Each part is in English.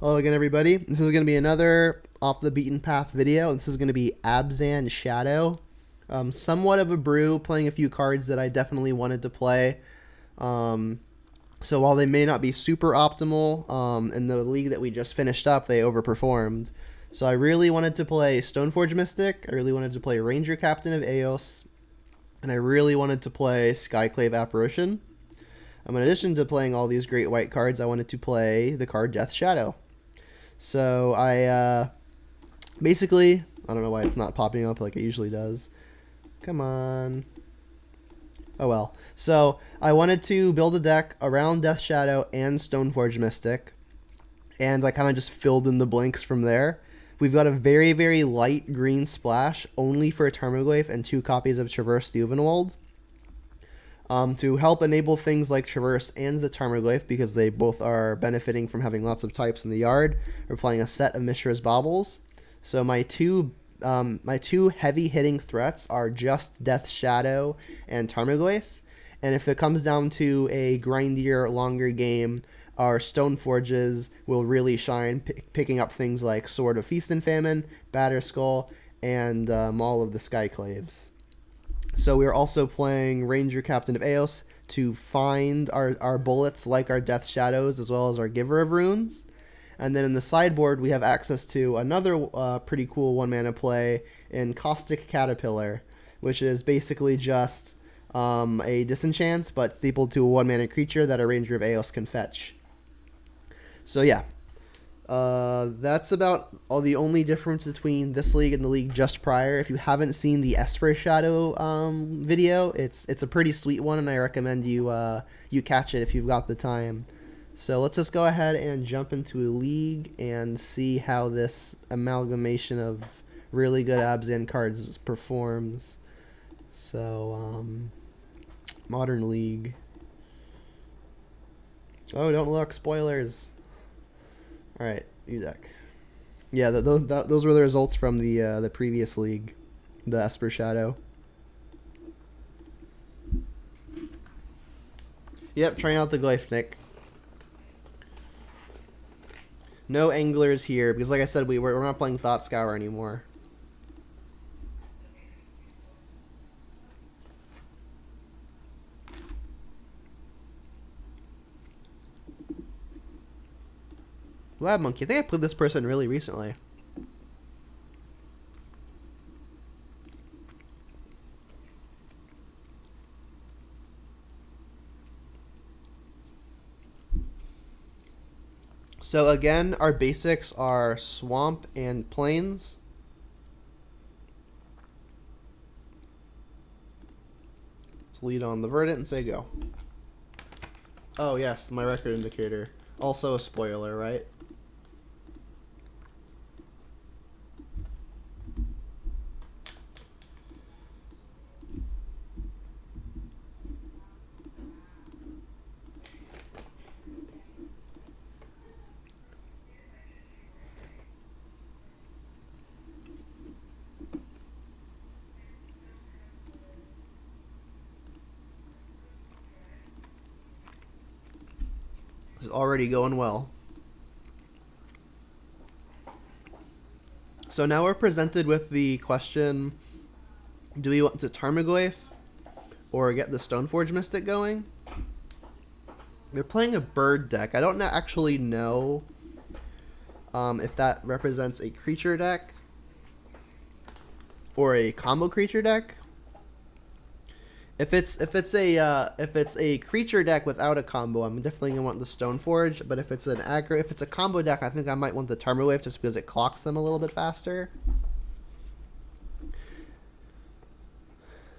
Hello again, everybody. This is going to be another off the beaten path video. This is going to be Abzan Shadow. Somewhat of a brew, playing a few cards that I definitely wanted to play. So while they may not be super optimal, in the league that we just finished up, they overperformed. So I really wanted to play Stoneforge Mystic. I really wanted to play Ranger Captain of Eos. And I really wanted to play Skyclave Apparition. In addition to playing all these great white cards, I wanted to play the card Death Shadow. So I basically, I don't know why it's not popping up like it usually does. Come on. Oh well. So I wanted to build a deck around Death Shadow and Stoneforge Mystic, and I kind of just filled in the blanks from there. We've got a very, very light green splash, only for Tarmogoyf and 2 copies of Traverse Duvenwald. To help enable things like Traverse and the Tarmogoyf, because they both are benefiting from having lots of types in the yard, we're playing a set of Mishra's Baubles. So my two heavy hitting threats are just Death Shadow and Tarmogoyf. And if it comes down to a grindier, longer game, our Stoneforges will really shine, picking up things like Sword of Feast and Famine, Batterskull, and all of the Skyclaves. So we're also playing Ranger Captain of Eos to find our bullets like our Death Shadows, as well as our Giver of Runes. And then in the sideboard, we have access to another pretty cool 1-mana play in Caustic Caterpillar, which is basically just a disenchant, but stapled to a 1-mana creature that a Ranger of Eos can fetch. So yeah, that's about all the only difference between this league and the league just prior. If you haven't seen the Esper Shadow video, it's a pretty sweet one, and I recommend you catch it if you've got the time. So let's just go ahead and jump into a league and see how this amalgamation of really good Abzan cards performs. So Modern League. Oh, don't look, spoilers. All right, UDEC. Yeah, those were the results from the previous league, the Esper Shadow. Yep, trying out the Glyph, Nick. No anglers here because, like I said, we're not playing Thought Scour anymore. Lab Monkey. I think I played this person really recently. So again, our basics are Swamp and Plains. Let's lead on the Verdant and say go. Oh yes, my record indicator. Also a spoiler, right? This is already going well. So now we're presented with the question, do we want to Tarmogoyf or get the Stoneforge Mystic going? They're playing a bird deck. I don't actually know if that represents a creature deck or a combo creature deck. If it's a creature deck without a combo, I'm definitely gonna want the Stoneforge. But if it's a combo deck, I think I might want the Tarmogoyf just because it clocks them a little bit faster.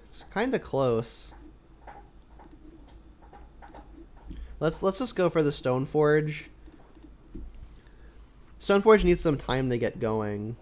It's kind of close. Let's just go for the Stoneforge. Stoneforge needs some time to get going.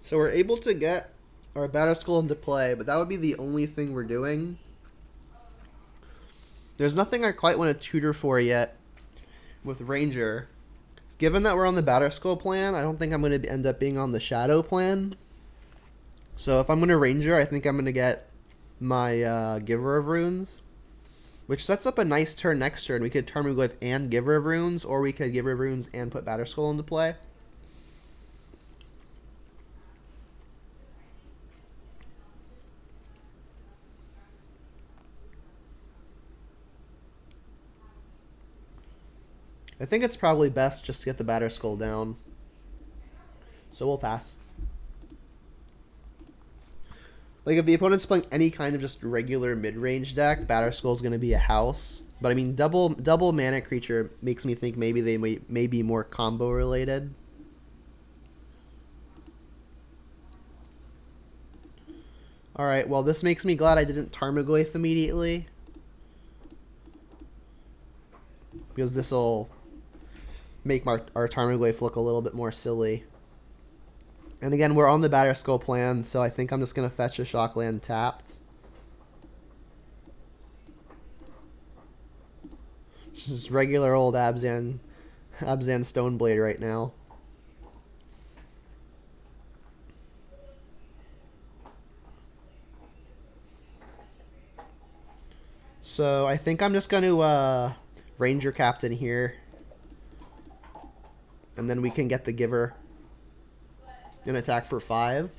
So we're able to get our Batterskull into play, but that would be the only thing we're doing. There's nothing I quite want to tutor for yet with Ranger. Given that we're on the Batterskull plan, I don't think I'm going to end up being on the Shadow plan. So if I'm going to Ranger, I think I'm going to get my Giver of Runes, which sets up a nice turn next turn. We could Tarmogoyf and Giver of Runes, or we could Giver of Runes and put Batterskull into play. I think it's probably best just to get the Batterskull down. So we'll pass. Like, if the opponent's playing any kind of just regular mid-range deck, Batterskull's going to be a house. But, I mean, double mana creature makes me think maybe they may be more combo-related. Alright, well, this makes me glad I didn't Tarmogoyf immediately. Because this will make our Tarmogoyf look a little bit more silly. And again, we're on the Batterskull plan, so I think I'm just going to fetch a Shockland tapped. Just regular old Abzan Stoneblade right now. So I think I'm just going to Ranger Captain here. And then we can get the Giver and attack for 5.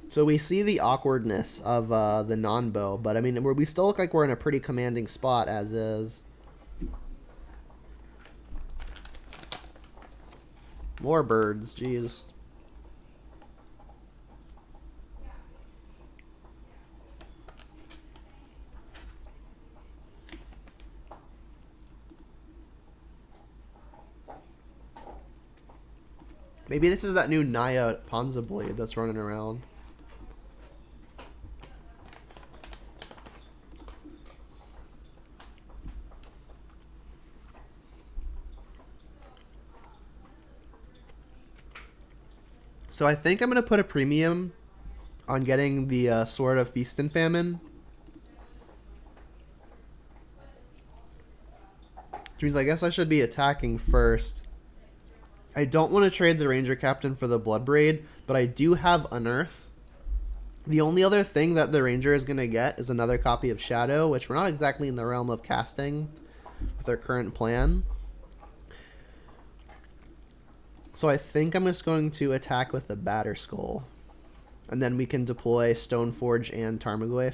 So we see the awkwardness of the non-bow, but I mean, we still look like we're in a pretty commanding spot as is. More birds, jeez. Maybe this is that new Naya Panza blade that's running around. So I think I'm going to put a premium on getting the Sword of Feast and Famine. Which means I guess I should be attacking first. I don't want to trade the Ranger Captain for the Bloodbraid, but I do have Unearth. The only other thing that the Ranger is going to get is another copy of Shadow, which we're not exactly in the realm of casting with our current plan. So I think I'm just going to attack with the Batterskull. And then we can deploy Stoneforge and Tarmogoyf.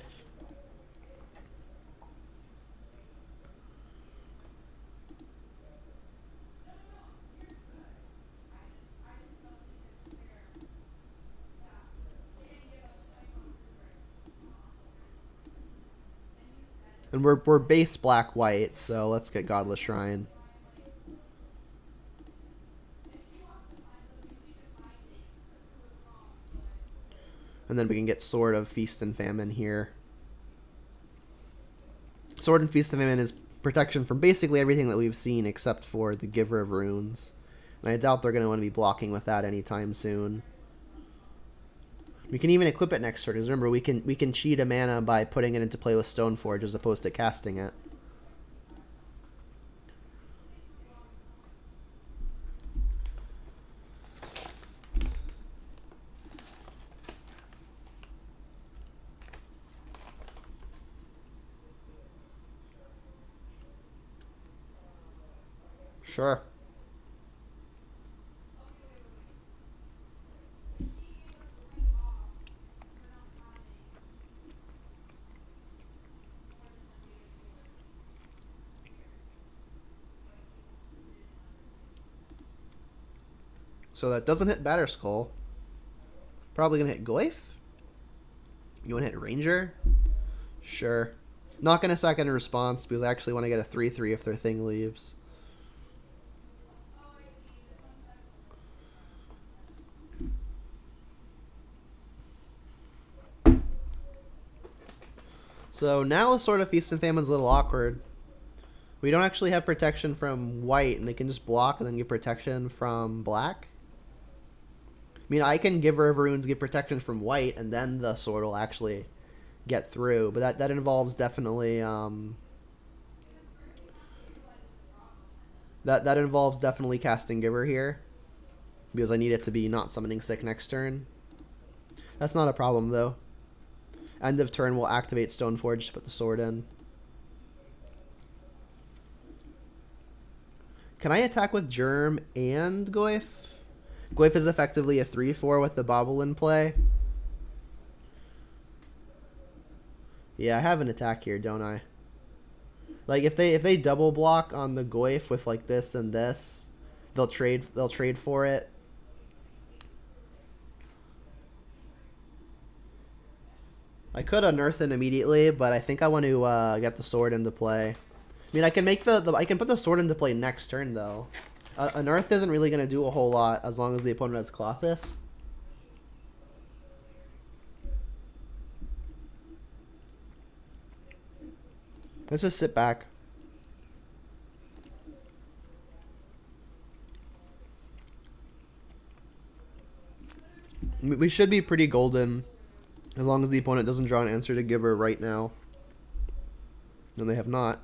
And we're base black-white, so let's get Godless Shrine. And then we can get Sword of Feast and Famine here. Sword and Feast and Famine is protection from basically everything that we've seen except for the Giver of Runes. And I doubt they're going to want to be blocking with that anytime soon. We can even equip it next turn, because remember, we can cheat a mana by putting it into play with Stoneforge as opposed to casting it. Sure. So that doesn't hit Batterskull. Probably gonna hit Goyf. You wanna hit Ranger? Sure. Not gonna sack into response because I actually want to get a 3/3 if their thing leaves. So now the Sword of Feast and Famine's a little awkward. We don't actually have protection from white, and they can just block and then get protection from black. I mean, I can give River Runes, get protection from white, and then the sword will actually get through. But that involves definitely that involves definitely casting Giver here, because I need it to be not summoning sick next turn. That's not a problem though. End of turn, we'll activate Stoneforge to put the sword in. Can I attack with Germ and Goyf? Goyf is effectively a 3/4 with the Bobble in play. Yeah, I have an attack here, don't I? Like if they double block on the Goyf with like this and this, they'll trade for it. I could unearth it immediately, but I think I want to get the sword into play. I mean, I can make I can put the sword into play next turn though. Unearth isn't really going to do a whole lot as long as the opponent has Clothis. Let's just sit back. We should be pretty golden as long as the opponent doesn't draw an answer to Giver right now. And they have not.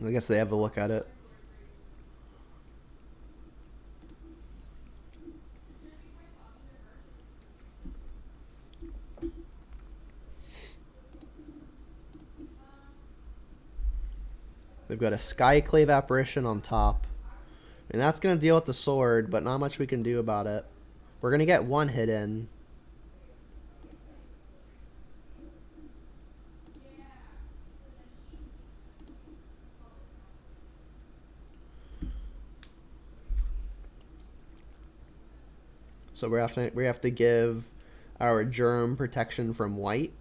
I guess they have a look at it. They've got a Skyclave Apparition on top. And that's going to deal with the sword, but not much we can do about it. We're going to get one hit in. So we have to give our Germ protection from white.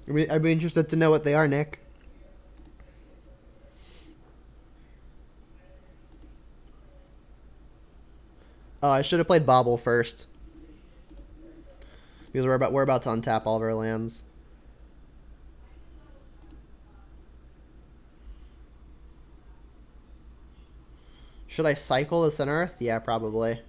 I'd be interested to know what they are, Nick. Oh, I should have played Bobble first. Because we're about to untap all of our lands. Should I cycle this Unearth? Yeah, probably.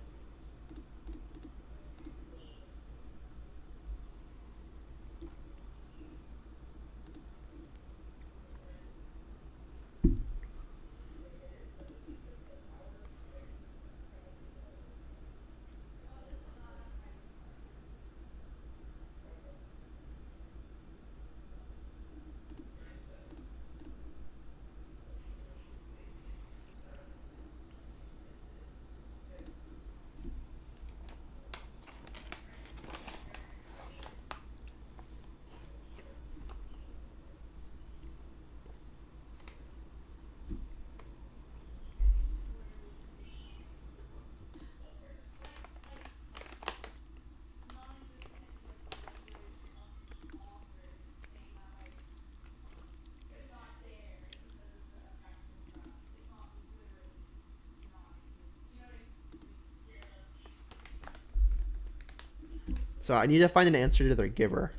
So I need to find an answer to their Giver.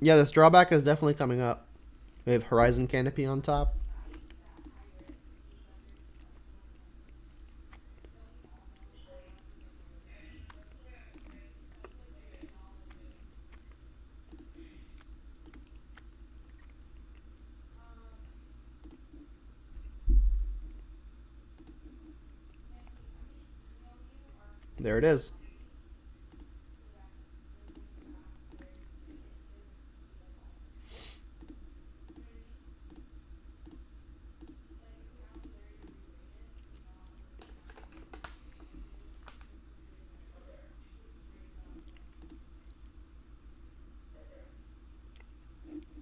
Yeah, this drawback is definitely coming up. We have Horizon Canopy on top. There it is.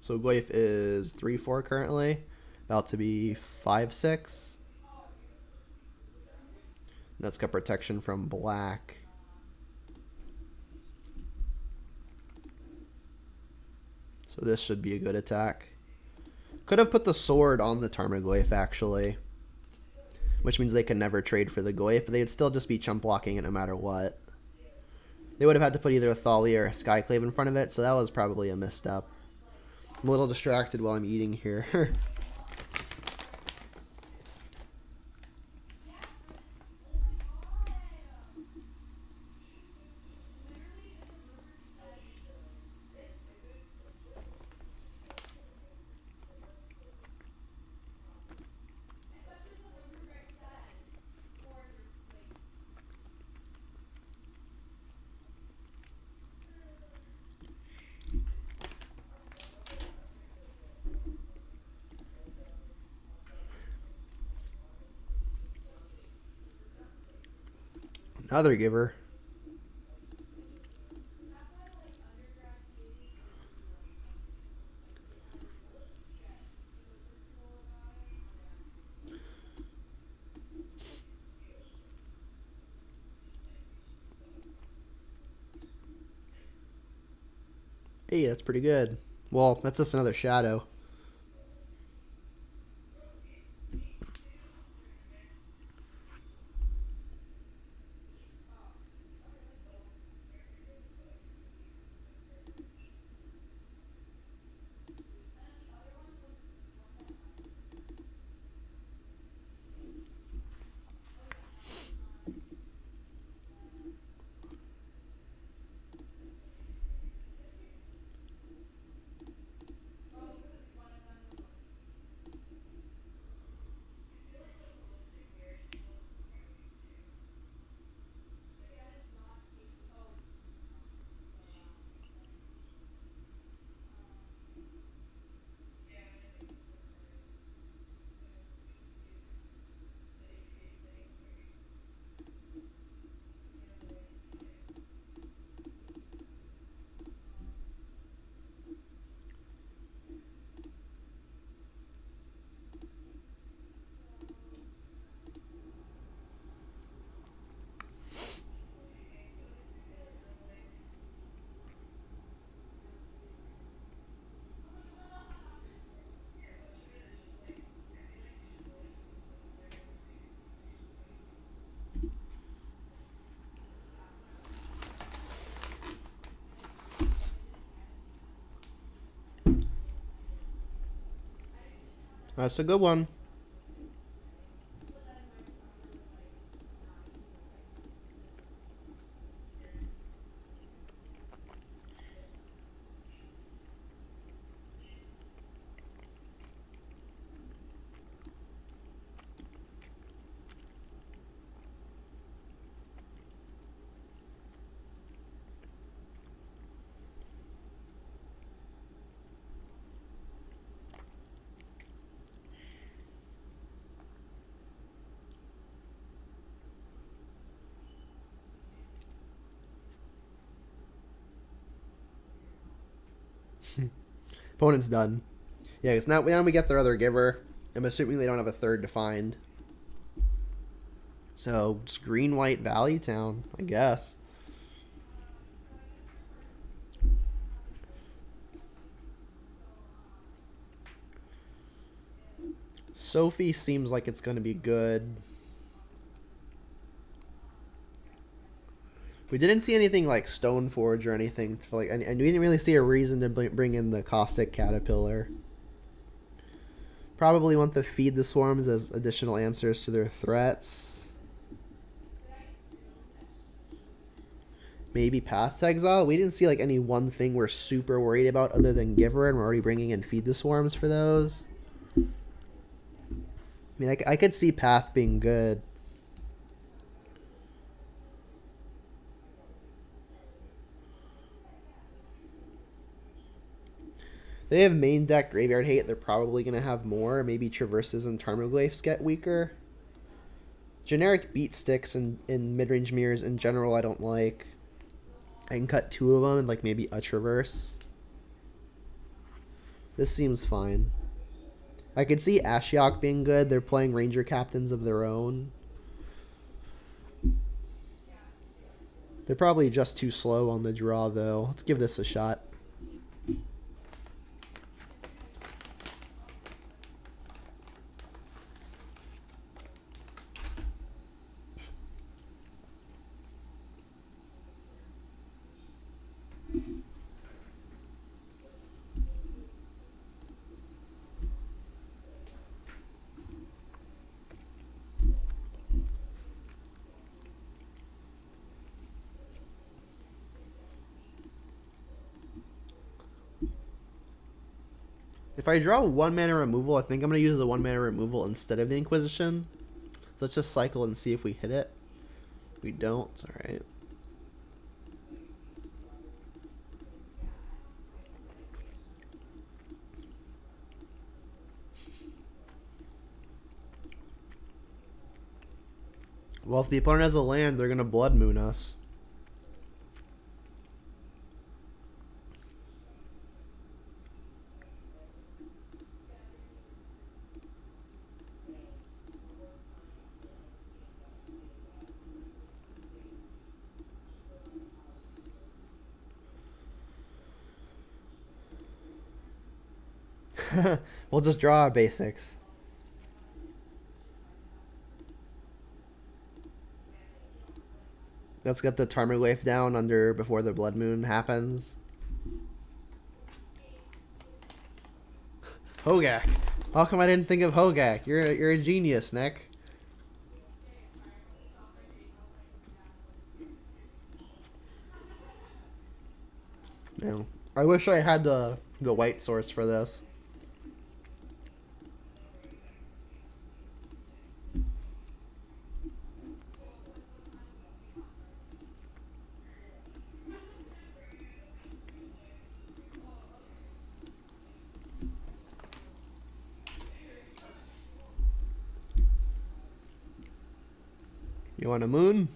So Goyf is 3/4 currently. About to be 5/6. That's got protection from black. So this should be a good attack. Could have put the sword on the Tarmogoyf actually, which means they can never trade for the Goyf, but they'd still just be chump blocking it no matter what. They would have had to put either a Thalia or a Skyclave in front of it, so that was probably a misstep. I'm a little distracted while I'm eating here. Another giver. Hey, that's pretty good. Well, that's just another shadow. That's a good one. Opponent's done. Yeah, because now we get their other giver. I'm assuming they don't have a third to find. So, just green-white Valley Town, I guess. Sophie seems like it's going to be good. We didn't see anything like Stoneforge or anything. And we didn't really see a reason to bring in the Caustic Caterpillar. Probably want to feed the swarms as additional answers to their threats. Maybe Path to Exile. We didn't see like any one thing we're super worried about other than Giver, and we're already bringing in Feed the Swarms for those. I mean, I could see Path being good. They have main deck Graveyard Hate. They're probably going to have more. Maybe Traverses and Tarmogoyfs get weaker. Generic Beat Sticks in mid-range mirrors in general I don't like. I can cut 2 of them and like maybe a Traverse. This seems fine. I could see Ashiok being good. They're playing Ranger captains of their own. They're probably just too slow on the draw, though. Let's give this a shot. If I draw 1 mana removal, I think I'm going to use the 1 mana removal instead of the Inquisition. So let's just cycle and see if we hit it. We don't. Alright. Well, if the opponent has a land, they're going to Blood Moon us. We'll just draw our basics. Let's get the Tarmogoyf down under before the Blood Moon happens. Hogak. How come I didn't think of Hogak? You're a genius, Nick. Yeah. I wish I had the white source for this. You want a moon?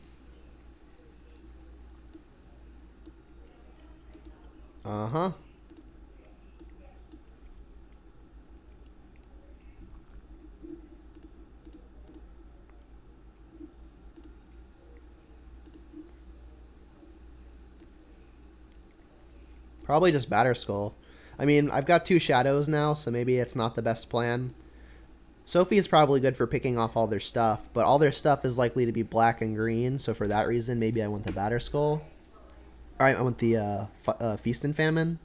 Uh-huh. Probably just Batterskull. I mean, I've got 2 shadows now, so maybe it's not the best plan. Sophie is probably good for picking off all their stuff, but all their stuff is likely to be black and green, so for that reason, maybe I want the Batterskull. Alright, I want the Feast and Famine.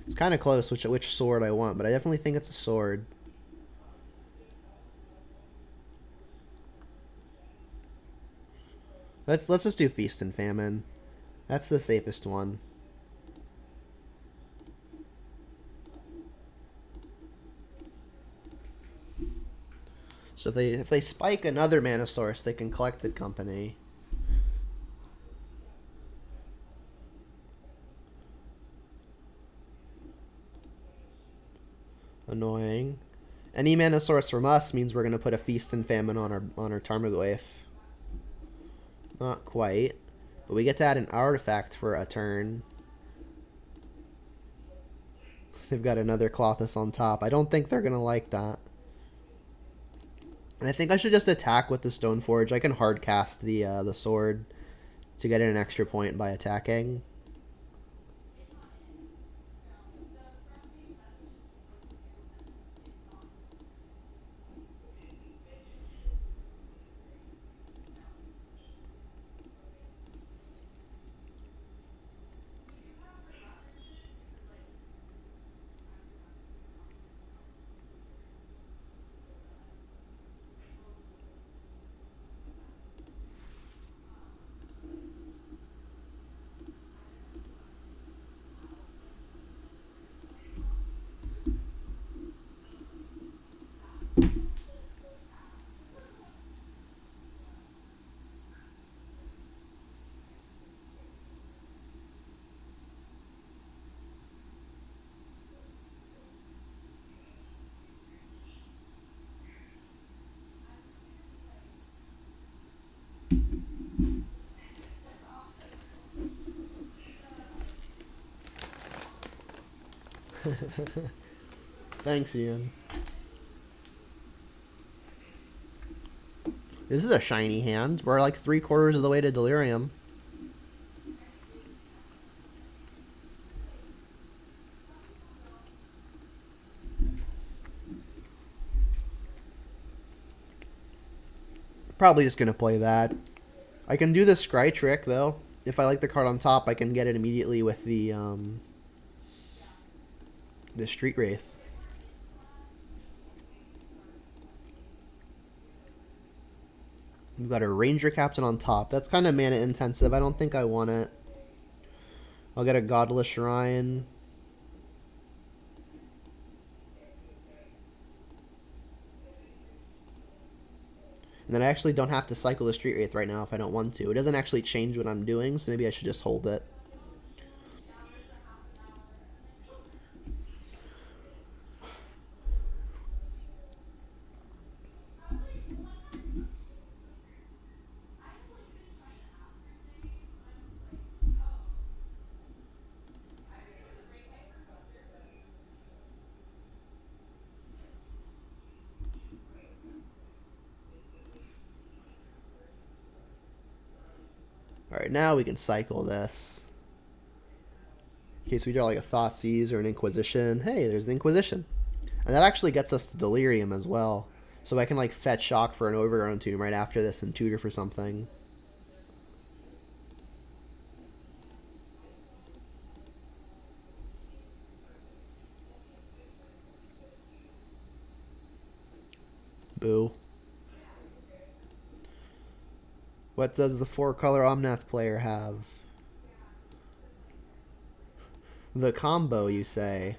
It's kind of close which sword I want, but I definitely think it's a sword. Let's just do Feast and Famine. That's the safest one. So if they spike another mana source, they can Collected Company. Annoying. Any mana source from us means we're gonna put a Feast and Famine on our Tarmogoyf. Not quite. But we get to add an artifact for a turn. They've got another Klothys on top. I don't think they're gonna like that. And I think I should just attack with the Stoneforge. I can hard cast the sword to get in an extra point by attacking. Thanks, Ian. This is a shiny hand. We're like 3/4 of the way to Delirium. Probably just gonna play that. I can do the scry trick though. If I like the card on top, I can get it immediately with the Street Wraith. We've got a Ranger Captain on top. That's kind of mana intensive. I don't think I want it. I'll get a Godless Shrine. And then I actually don't have to cycle the Street Wraith right now if I don't want to. It doesn't actually change what I'm doing, so maybe I should just hold it. Alright, now we can cycle this. In case we draw like a Thoughtseize or an Inquisition. Hey, there's the Inquisition. And that actually gets us to Delirium as well. So I can like fetch Shock for an Overgrown Tomb right after this and tutor for something. Boo. What does the 4-color Omnath player have? The combo, you say?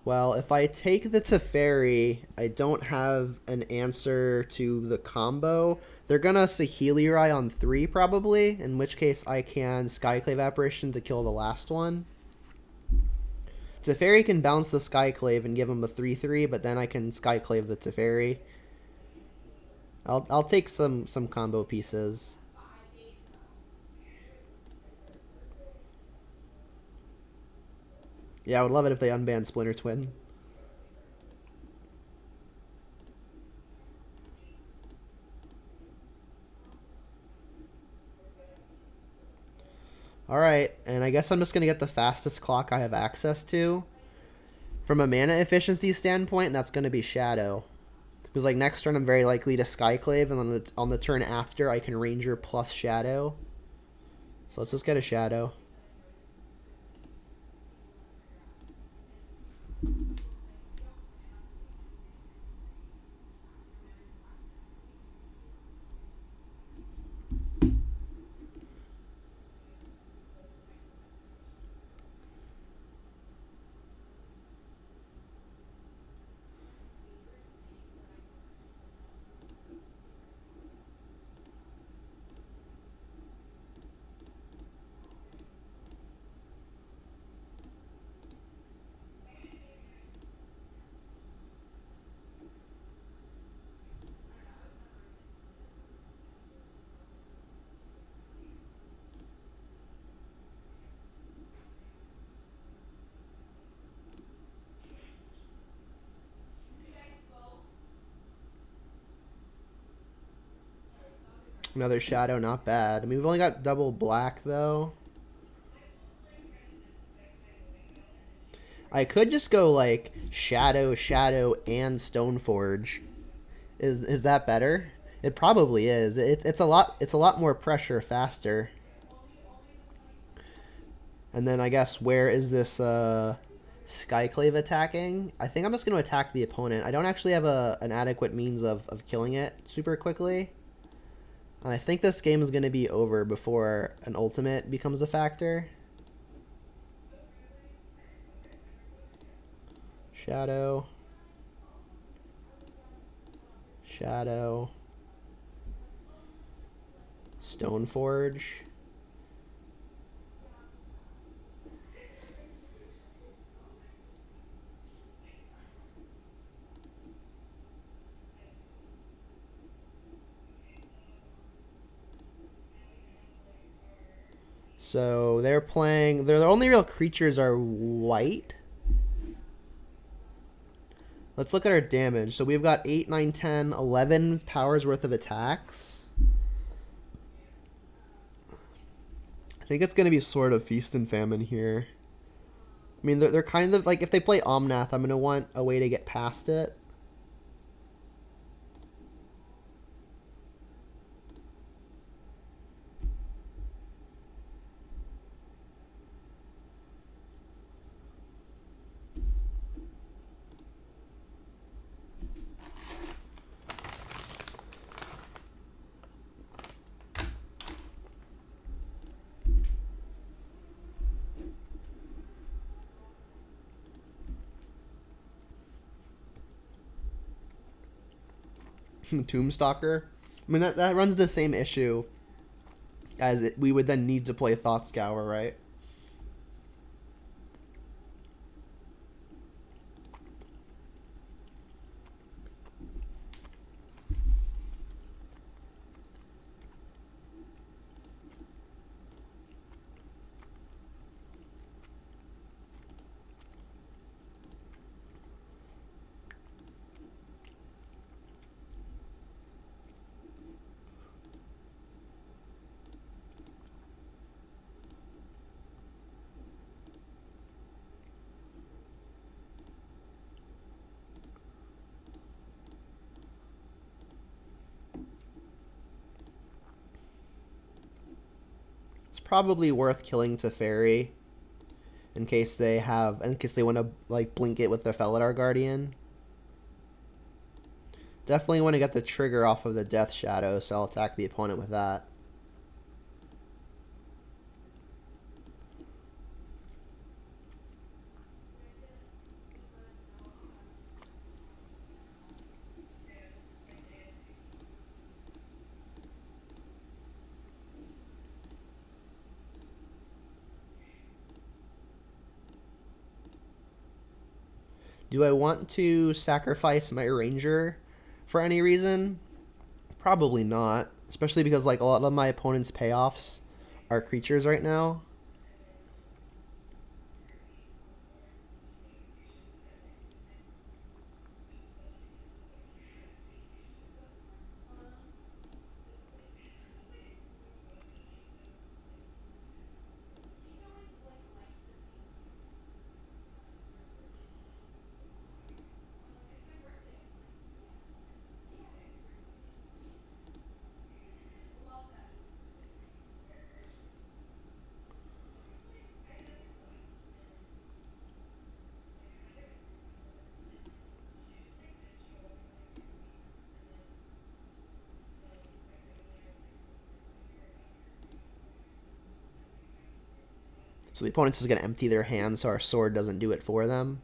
Well, if I take the Teferi, I don't have an answer to the combo. They're gonna Saheeli on 3 probably, in which case I can Skyclave Apparition to kill the last one. Teferi can bounce the Skyclave and give him a 3/3, but then I can Skyclave the Teferi. I'll take some combo pieces. Yeah, I would love it if they unbanned Splinter Twin. Alright, and I guess I'm just going to get the fastest clock I have access to. From a mana efficiency standpoint, that's going to be Shadow. Because like next turn I'm very likely to Skyclave, and on the turn after I can Ranger plus Shadow. So let's just get a Shadow. Another Shadow, not bad. I mean, we've only got double black, though. I could just go, like, Shadow, Shadow, and Stoneforge. Is that better? It probably is. It's a lot more pressure faster. And then I guess where is this Skyclave attacking? I think I'm just going to attack the opponent. I don't actually have an adequate means of killing it super quickly. And I think this game is going to be over before an ultimate becomes a factor. Shadow. Shadow. Stoneforge. So they're playing. Their only real creatures are white. Let's look at our damage. So we've got 8, 9, 10, 11 powers worth of attacks. I think it's going to be sort of feast and famine here. I mean, they're kind of like, if they play Omnath, I'm going to want a way to get past it. Tombstalker. I mean, that runs the same issue as we would then need to play Thought Scour, right? Probably worth killing Teferi in case they want to like blink it with their Felidar Guardian. Definitely want to get the trigger off of the Death Shadow, so I'll attack the opponent with that. Do I want to sacrifice my Ranger for any reason? Probably not. Especially because like a lot of my opponent's payoffs are creatures right now. So the opponent's just going to empty their hand so our sword doesn't do it for them.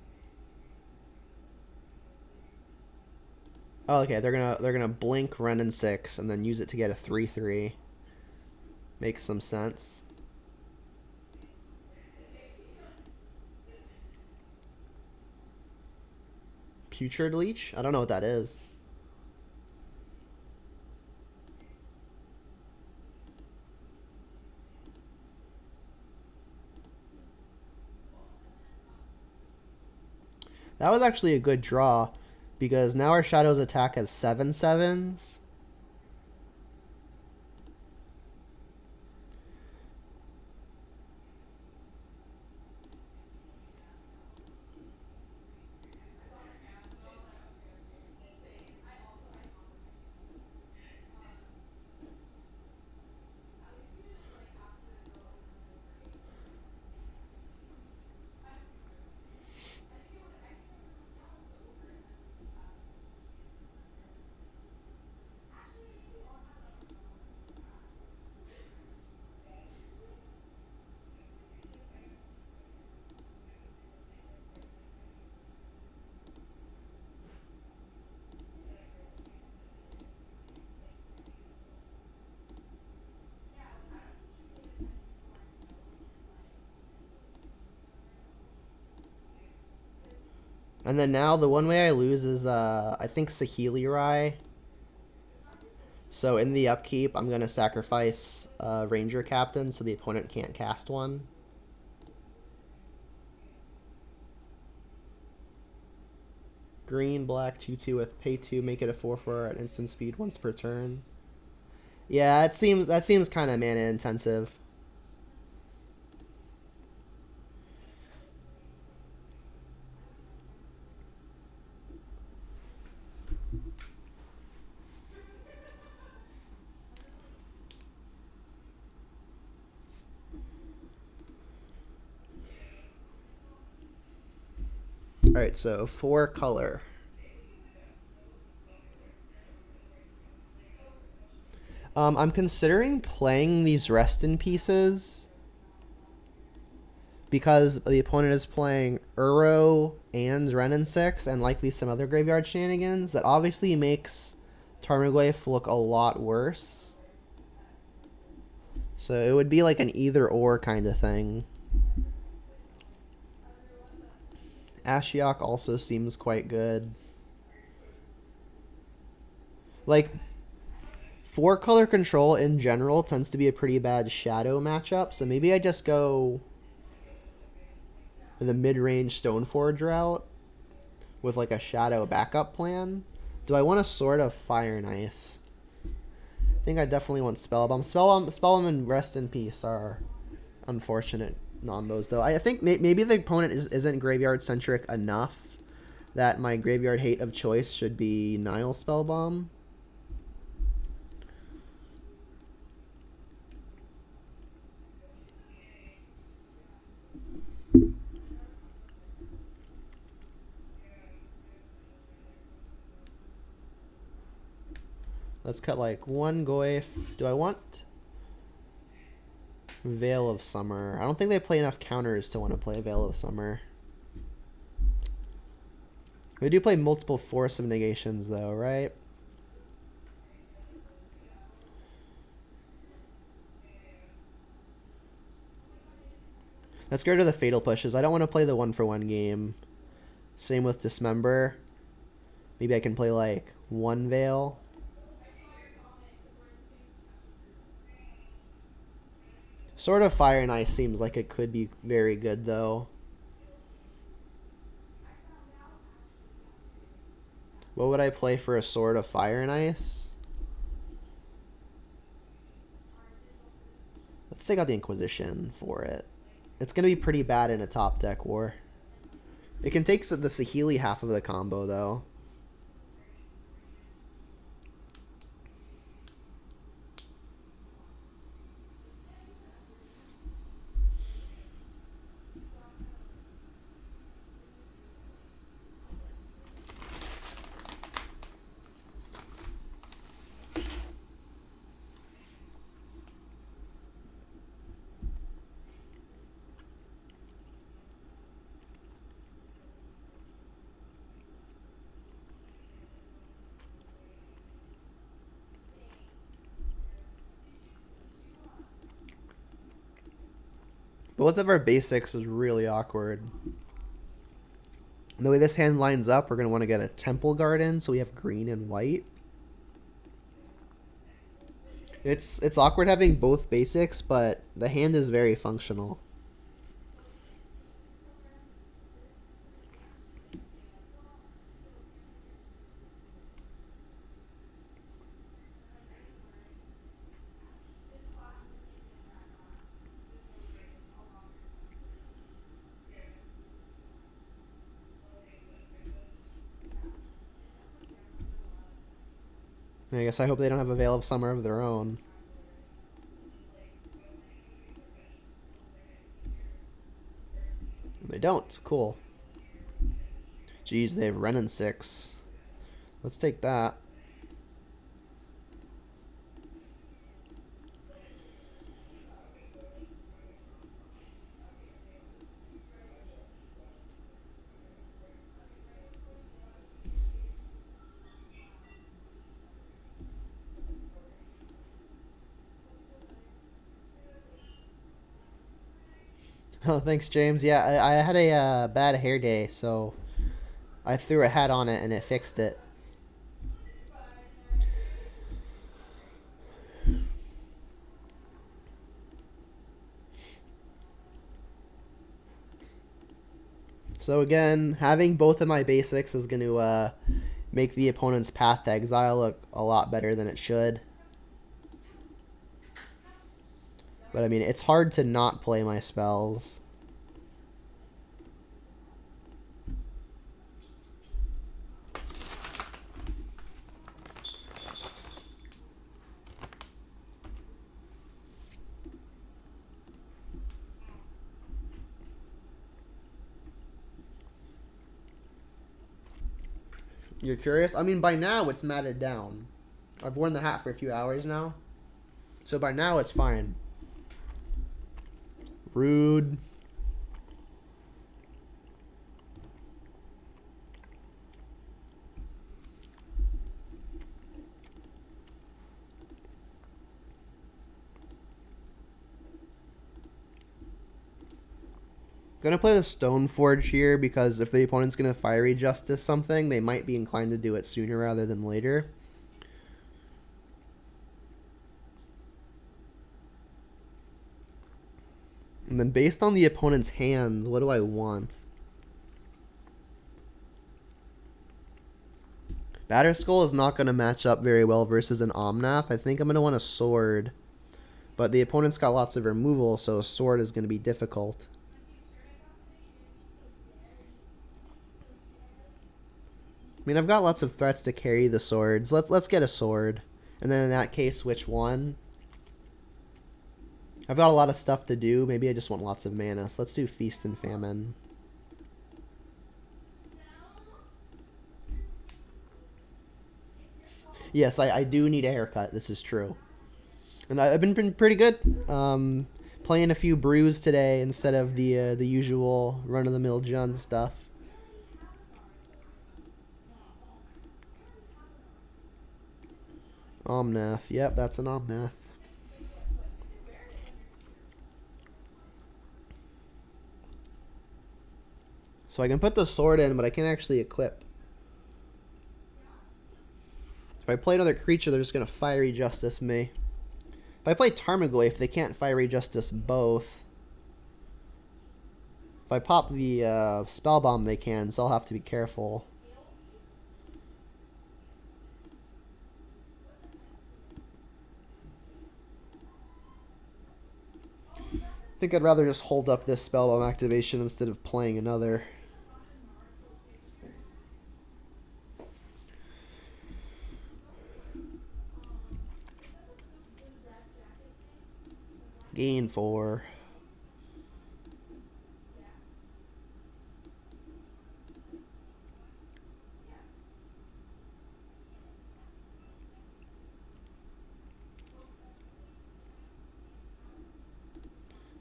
Oh, okay, they're gonna blink Ren and 6 and then use it to get a 3/3. Makes some sense. Putrid Leech? I don't know what that is. That was actually a good draw, because now our Shadow's attack has 7/7s. And then now the one way I lose is I think Saheeli Rai. So in the upkeep, I'm gonna sacrifice Ranger Captain so the opponent can't cast one. Green, black, 2/2 with pay 2, make it a 4/4 at instant speed once per turn. Yeah, that seems kind of mana intensive. All right, so 4 color. I'm considering playing these rest in pieces because the opponent is playing Uro and Renin 6 and likely some other graveyard shenanigans. That obviously makes Tarmogoyf look a lot worse. So it would be like an either or kind of thing. Ashiok also seems quite good. Like, 4 color control in general tends to be a pretty bad shadow matchup, so maybe I just go the mid-range Stoneforge route with like a shadow backup plan. Do I want a Sword of Fire and Ice? I think I definitely want Spellbomb. Spellbomb and Rest in Peace are unfortunate combos, though. I think maybe the opponent isn't graveyard-centric enough that my graveyard hate of choice should be Nile Spellbomb. Let's cut like 1 Goyf. Do I want Veil of Summer? I don't think they play enough counters to want to play Veil of Summer. They do play multiple Force of Negations though, right? Let's go to the Fatal Pushes. I don't want to play the 1-for-1 game. Same with Dismember. Maybe I can play like 1 Veil. Sword of Fire and Ice seems like it could be very good, though. What would I play for a Sword of Fire and Ice? Let's take out the Inquisition for it. It's going to be pretty bad in a top deck war. It can take the Saheeli half of the combo, though. Both of our basics is really awkward. The way this hand lines up, we're going to want to get a Temple Garden, so we have green and white. It's awkward having both basics, but the hand is very functional. I guess I hope they don't have a Veil of Summer of their own. They don't. Cool. Jeez, they have Renin 6. Let's take that. Oh, thanks, James. Yeah, I had a bad hair day, so I threw a hat on it and it fixed it. So again, having both of my basics is going to make the opponent's path to exile look a lot better than it should. But I mean, it's hard to not play my spells. You're curious? I mean, by now it's matted down. I've worn the hat for a few hours now. So by now it's fine. Rude. Gonna play the Stoneforge here because if the opponent's gonna Fiery Justice something, they might be inclined to do it sooner rather than later. And then based on the opponent's hand, what do I want? Batterskull is not going to match up very well versus an Omnath. I think I'm going to want a sword. But the opponent's got lots of removal, so a sword is going to be difficult. I mean, I've got lots of threats to carry the swords. Let's get a sword. And then in that case, switch one. I've got a lot of stuff to do. Maybe I just want lots of mana. So let's do Feast and Famine. Yes, I do need a haircut. This is true. And I've been pretty good. Playing a few brews today instead of the usual run-of-the-mill Jund stuff. Omnath. Yep, that's an Omnath. So I can put the sword in, but I can't actually equip. If I play another creature, they're just going to Fiery Justice me. If I play Tarmogoyf, they can't Fiery Justice both. If I pop the Spell Bomb, they can, so I'll have to be careful. I think I'd rather just hold up this Spell Bomb activation instead of playing another. Gain 4.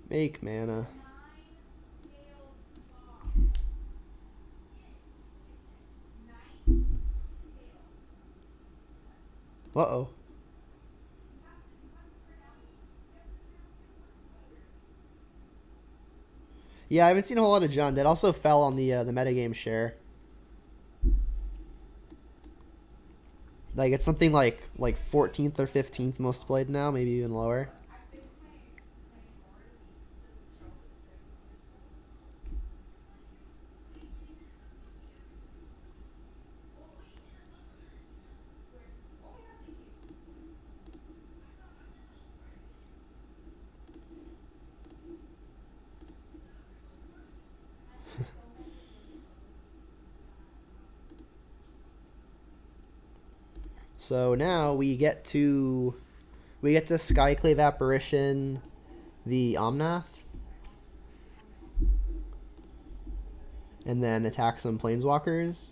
Make mana. Uh-oh. Yeah, I haven't seen a whole lot of Jund. It also fell on the metagame share. Like it's something like 14th or 15th most played now, maybe even lower. So now we get to Skyclave Apparition the Omnath. And then attack some Planeswalkers.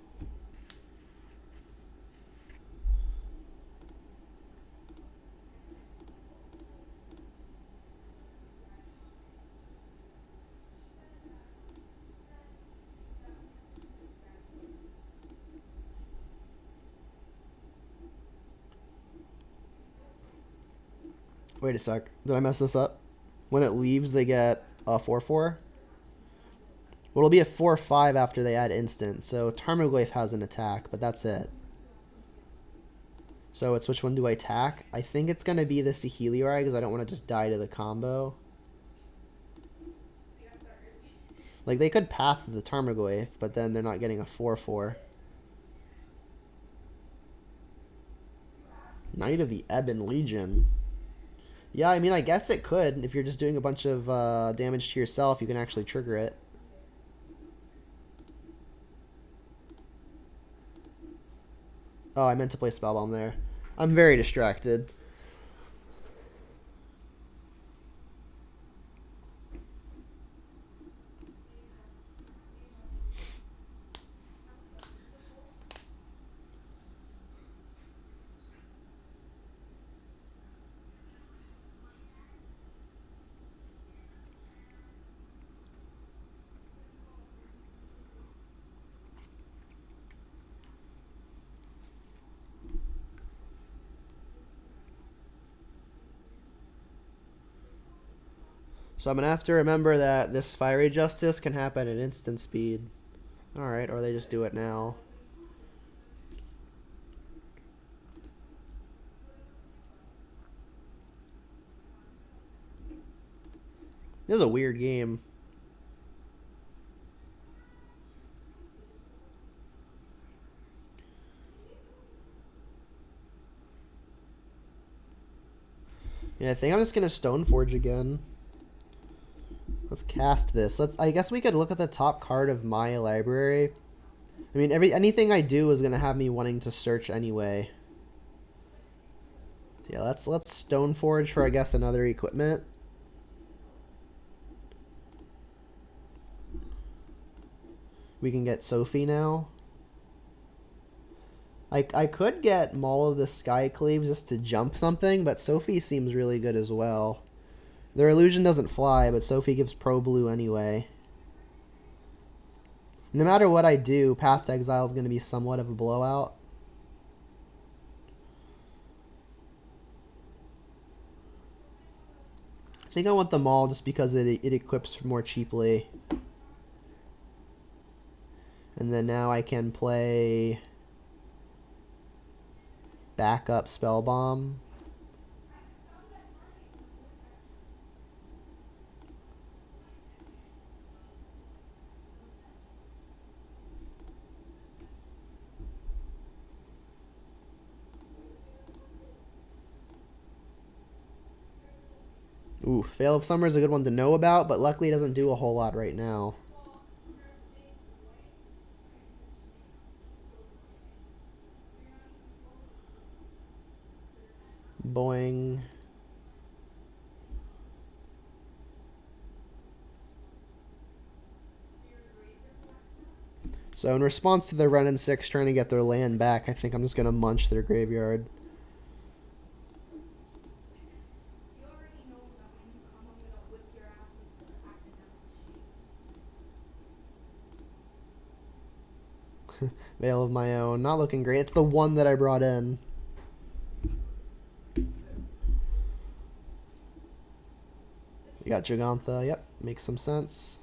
Wait a sec. Did I mess this up? When it leaves, they get a 4/4. Well, it'll be a 4/5 after they add instant. So Tarmogoyf has an attack, but that's it. So it's which one do I attack? I think it's going to be the Sihiliori because I don't want to just die to the combo. Like, they could path the Tarmogoyf, but then they're not getting a 4/4. Knight of the Ebon Legion. Yeah, I mean, I guess it could. If you're just doing a bunch of damage to yourself, you can actually trigger it. Oh, I meant to play Spellbomb there. I'm very distracted. So I'm going to have to remember that this Fiery Justice can happen at instant speed. Alright, or they just do it now. This is a weird game. And I think I'm just going to Stoneforge again. Let's cast this. I guess we could look at the top card of my library. I mean, anything I do is gonna have me wanting to search anyway. So yeah, let's Stoneforge for, I guess, another equipment. We can get Sophie now. I could get Maul of the Skycleave just to jump something, but Sophie seems really good as well. Their illusion doesn't fly, but Sophie gives Pro Blue anyway. No matter what I do, Path to Exile is going to be somewhat of a blowout. I think I want the Maul just because it equips more cheaply. And then now I can play backup Spellbomb. Ooh, Veil of Summer is a good one to know about, but luckily it doesn't do a whole lot right now. Boing. So in response to the Ren and 6 trying to get their land back, I think I'm just going to munch their graveyard. Veil of my own. Not looking great. It's the one that I brought in. You got Jagantha. Yep, makes some sense.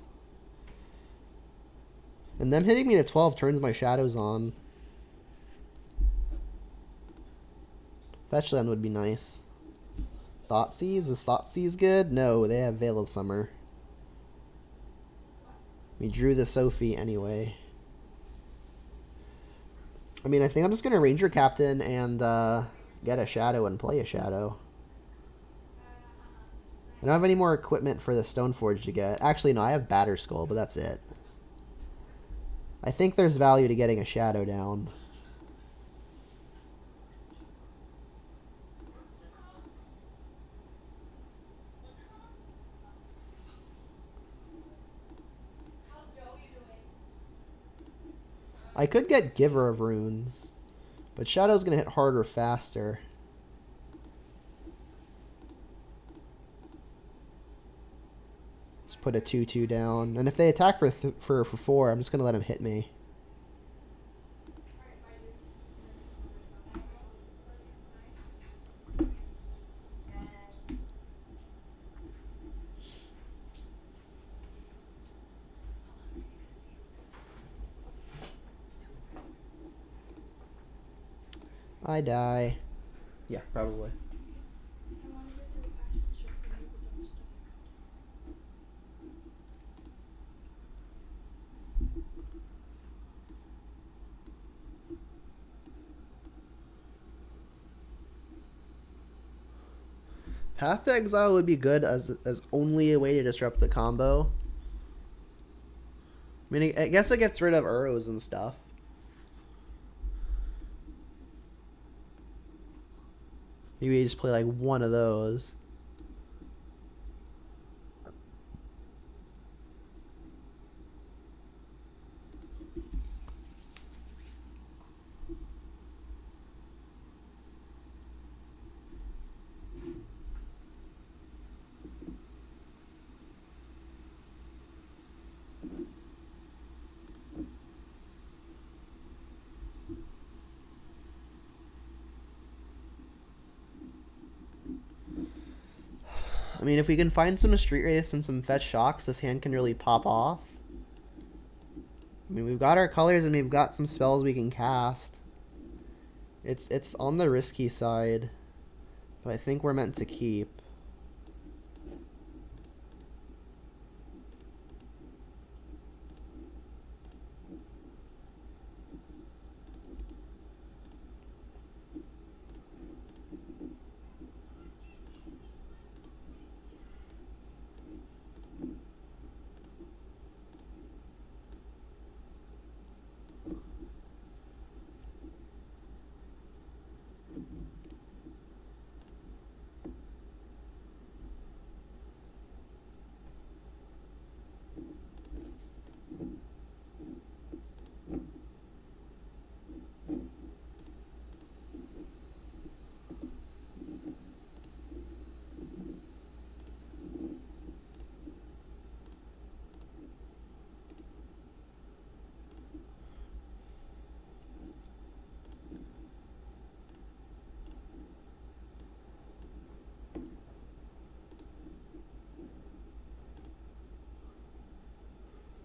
And them hitting me to 12 turns my shadows on. Fetchland would be nice. Thoughtseize? Is Thoughtseize good? No, they have Veil of Summer. We drew the Sophie anyway. I mean, I think I'm just going to Ranger Captain and get a Shadow and play a Shadow. I don't have any more equipment for the Stoneforge to get. Actually, no, I have Batterskull, but that's it. I think there's value to getting a Shadow down. I could get Giver of Runes, but Shadow's going to hit harder faster. Just put a 2/2 down. And if they attack for 4, I'm just going to let them hit me. I die. Yeah, probably. Path to Exile would be good as only a way to disrupt the combo. I mean, I guess it gets rid of arrows and stuff. Maybe you just play like one of those. I mean, if we can find some Street Wraiths and some Fetch Shocks, this hand can really pop off. I mean, we've got our colors and we've got some spells we can cast. It's on the risky side, but I think we're meant to keep.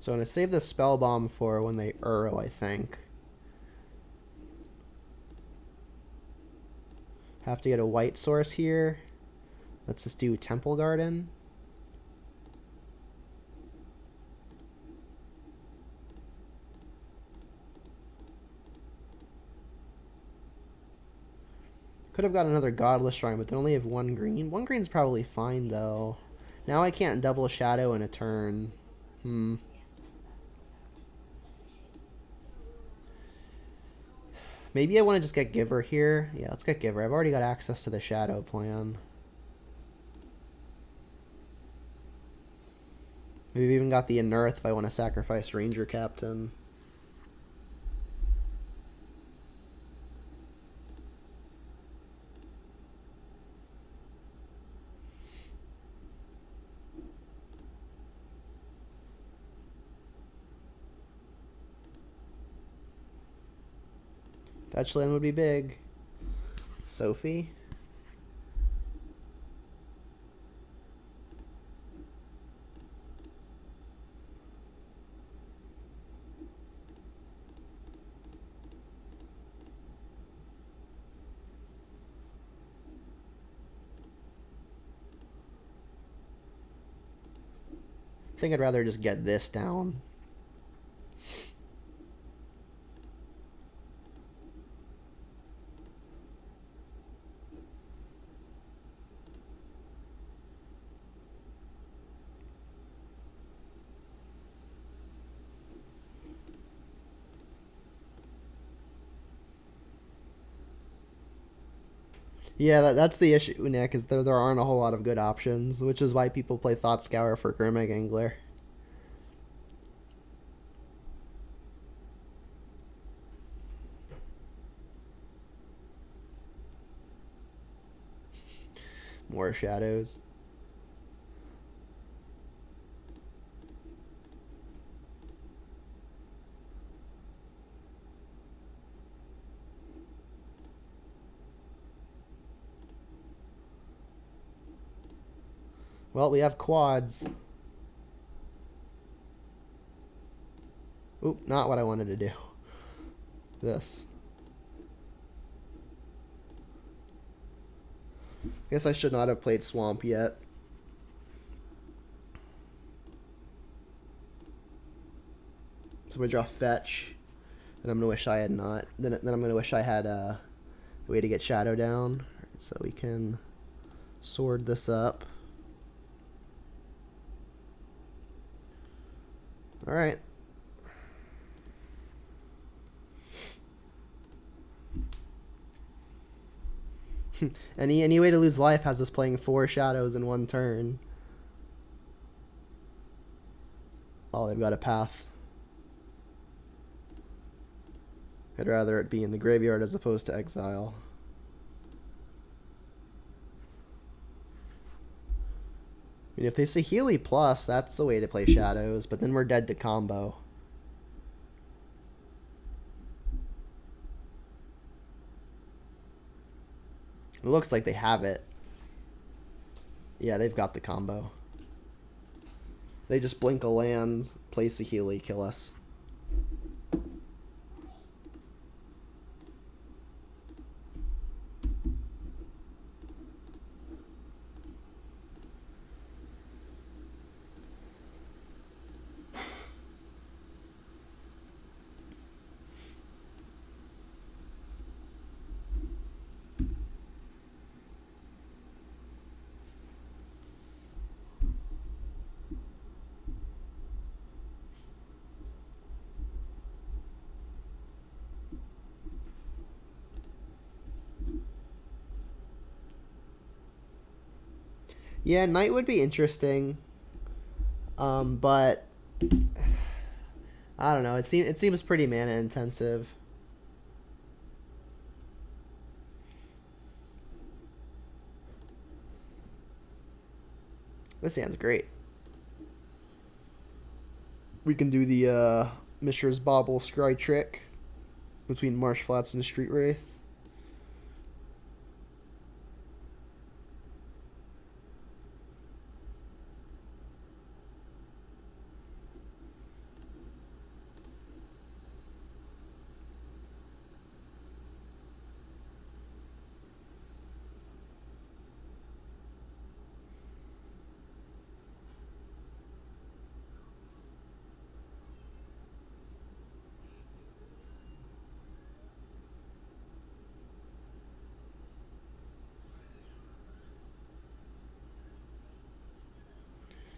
So I'm going to save the Spell Bomb for when they Uro, I think. Have to get a white source here. Let's just do Temple Garden. Could have got another Godless Shrine, but they only have one green. One green's probably fine, though. Now I can't double Shadow in a turn. Maybe I want to just get Giver here. Yeah, let's get Giver. I've already got access to the Shadow plan. Maybe we've even got the Unearth if I want to sacrifice Ranger Captain. Fetch land would be big. Sophie. I think I'd rather just get this down. Yeah, that's the issue, Nick, is there aren't a whole lot of good options, which is why people play Thought Scour for Gurmag Angler. More shadows. Well, we have quads. Oop, not what I wanted to do. This. Guess I should not have played Swamp yet. So I'm going to draw Fetch. And I'm going to wish I had not. Then I'm going to wish I had a way to get Shadow down. So we can Sword this up. Alright. Any way to lose life has us playing 4 shadows in 1 turn. Oh, they've got a path. I'd rather it be in the graveyard as opposed to exile. I mean, if they say Healy plus, that's the way to play shadows, but then we're dead to combo. It looks like they have it. Yeah, they've got the combo. They just blink a land, place a Healy, kill us. Yeah, Knight would be interesting. But I don't know. It seems pretty mana intensive. This hand's great. We can do the Mishra's Bauble Scry trick between Marsh Flats and Street Wraith.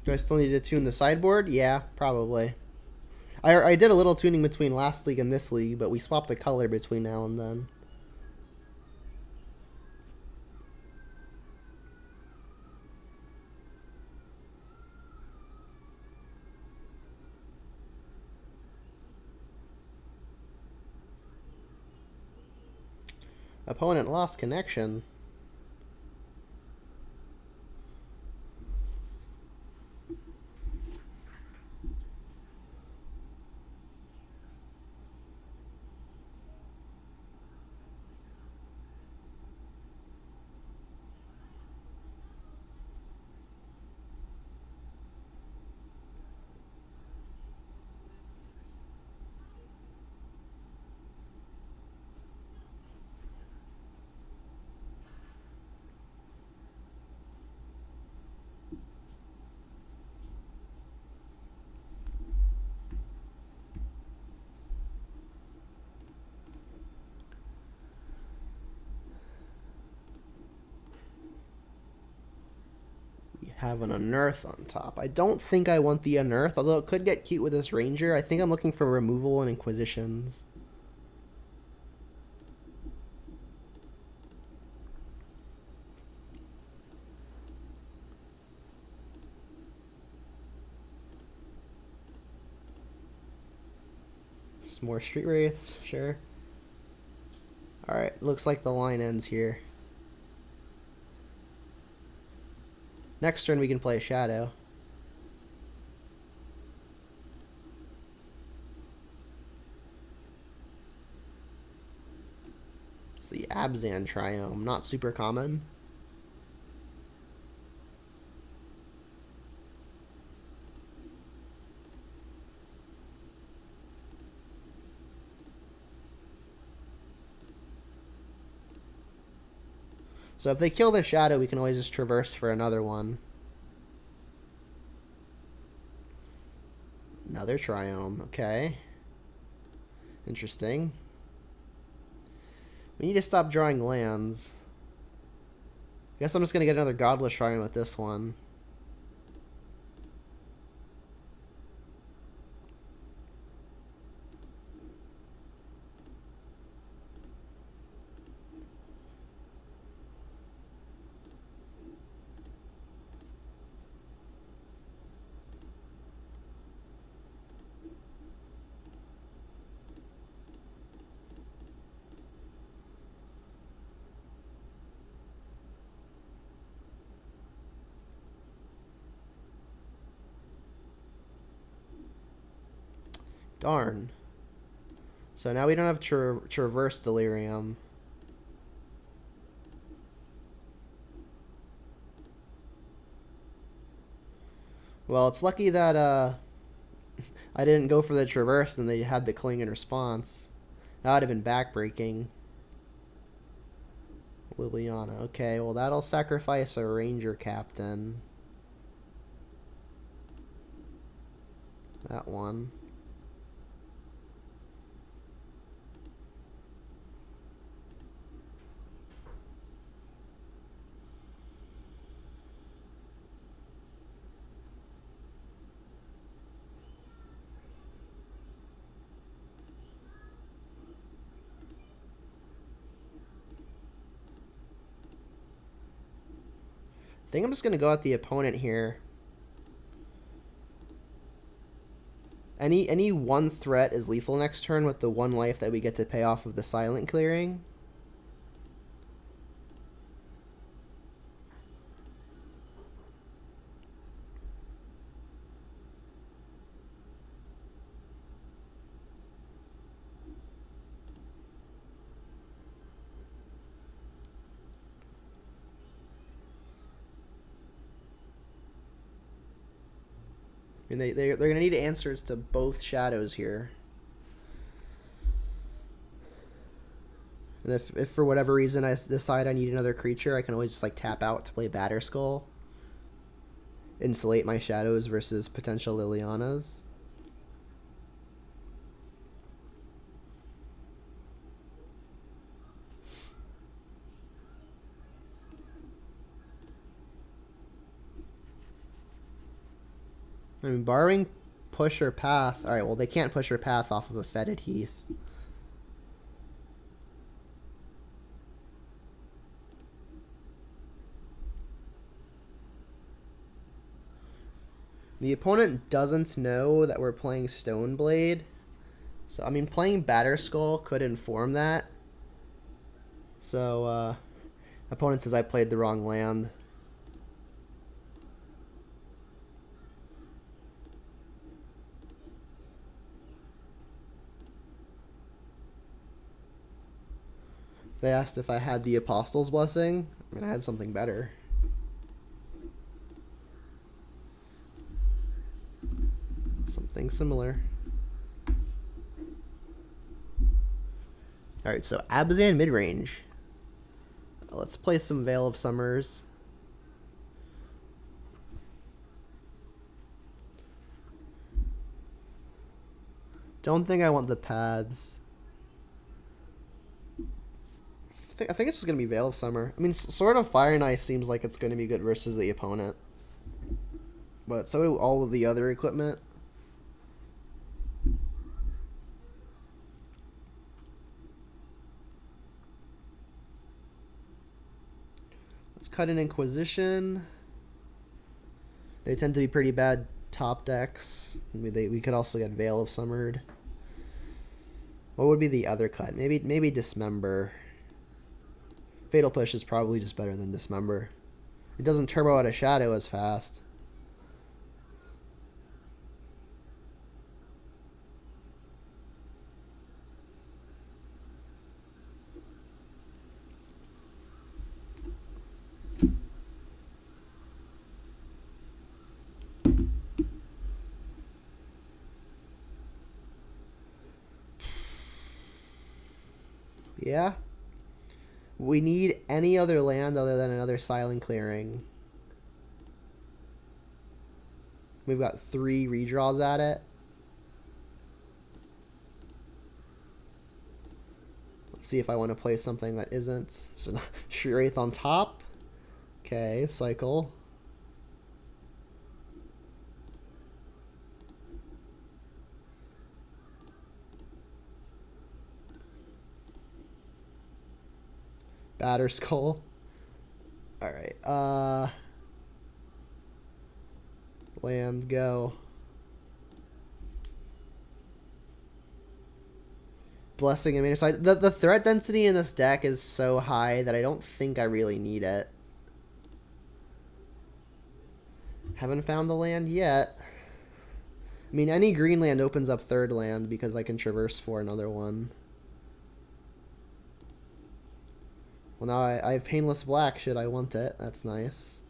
Do I still need to tune the sideboard? Yeah, probably. I did a little tuning between last league and this league, but we swapped the color between now and then. Opponent lost connection. Have an unearth on top. I don't think I want the unearth, although it could get cute with this ranger. I think I'm looking for removal and inquisitions. Some more street wraiths, sure. Alright, looks like the line ends here. Next turn we can play Shadow. It's the Abzan Triome, not super common. So if they kill the Shadow, we can always just traverse for another one. Another Triome, okay. Interesting. We need to stop drawing lands. Guess I'm just gonna get another Godless Shrine with this one. Darn. So now we don't have Traverse Delirium. Well, it's lucky that I didn't go for the Traverse and they had the Cling in response. That would have been backbreaking. Liliana. Okay, well that'll sacrifice a Ranger Captain. That one. I think I'm just gonna go at the opponent here. Any one threat is lethal next turn with the one life that we get to pay off of the silent clearing. And they're going to need answers to both shadows here. And if for whatever reason I decide I need another creature, I can always just like tap out to play Batterskull. Insulate my shadows versus potential Lilianas. I mean, borrowing push or path. Alright, well, they can't push or path off of a Fetid Heath. The opponent doesn't know that we're playing Stoneblade. So, I mean, playing Batterskull could inform that. So, opponent says I played the wrong land. They asked if I had the Apostle's Blessing. I mean, I had something better. Something similar. Alright, so Abzan midrange. Let's play some Veil of Summers. Don't think I want the paths. I think it's just going to be Veil of Summer. I mean, Sword of Fire and Ice seems like it's going to be good versus the opponent. But so do all of the other equipment. Let's cut an Inquisition. They tend to be pretty bad top decks. We could also get Veil of Summered. What would be the other cut? Maybe Dismember. Fatal Push is probably just better than Dismember. It doesn't turbo out a shadow as fast. Yeah. We need any other land other than another Silent Clearing. We've got 3 redraws at it. Let's see if I want to play something that isn't. So, Shreath on top. Okay, cycle. Batter skull. Alright, land, go. Blessing and Manor Side. The threat density in this deck is so high that I don't think I really need it. Haven't found the land yet. I mean, any green land opens up third land because I can traverse for another one. Well, now I have Painless Black should I want it. That's nice.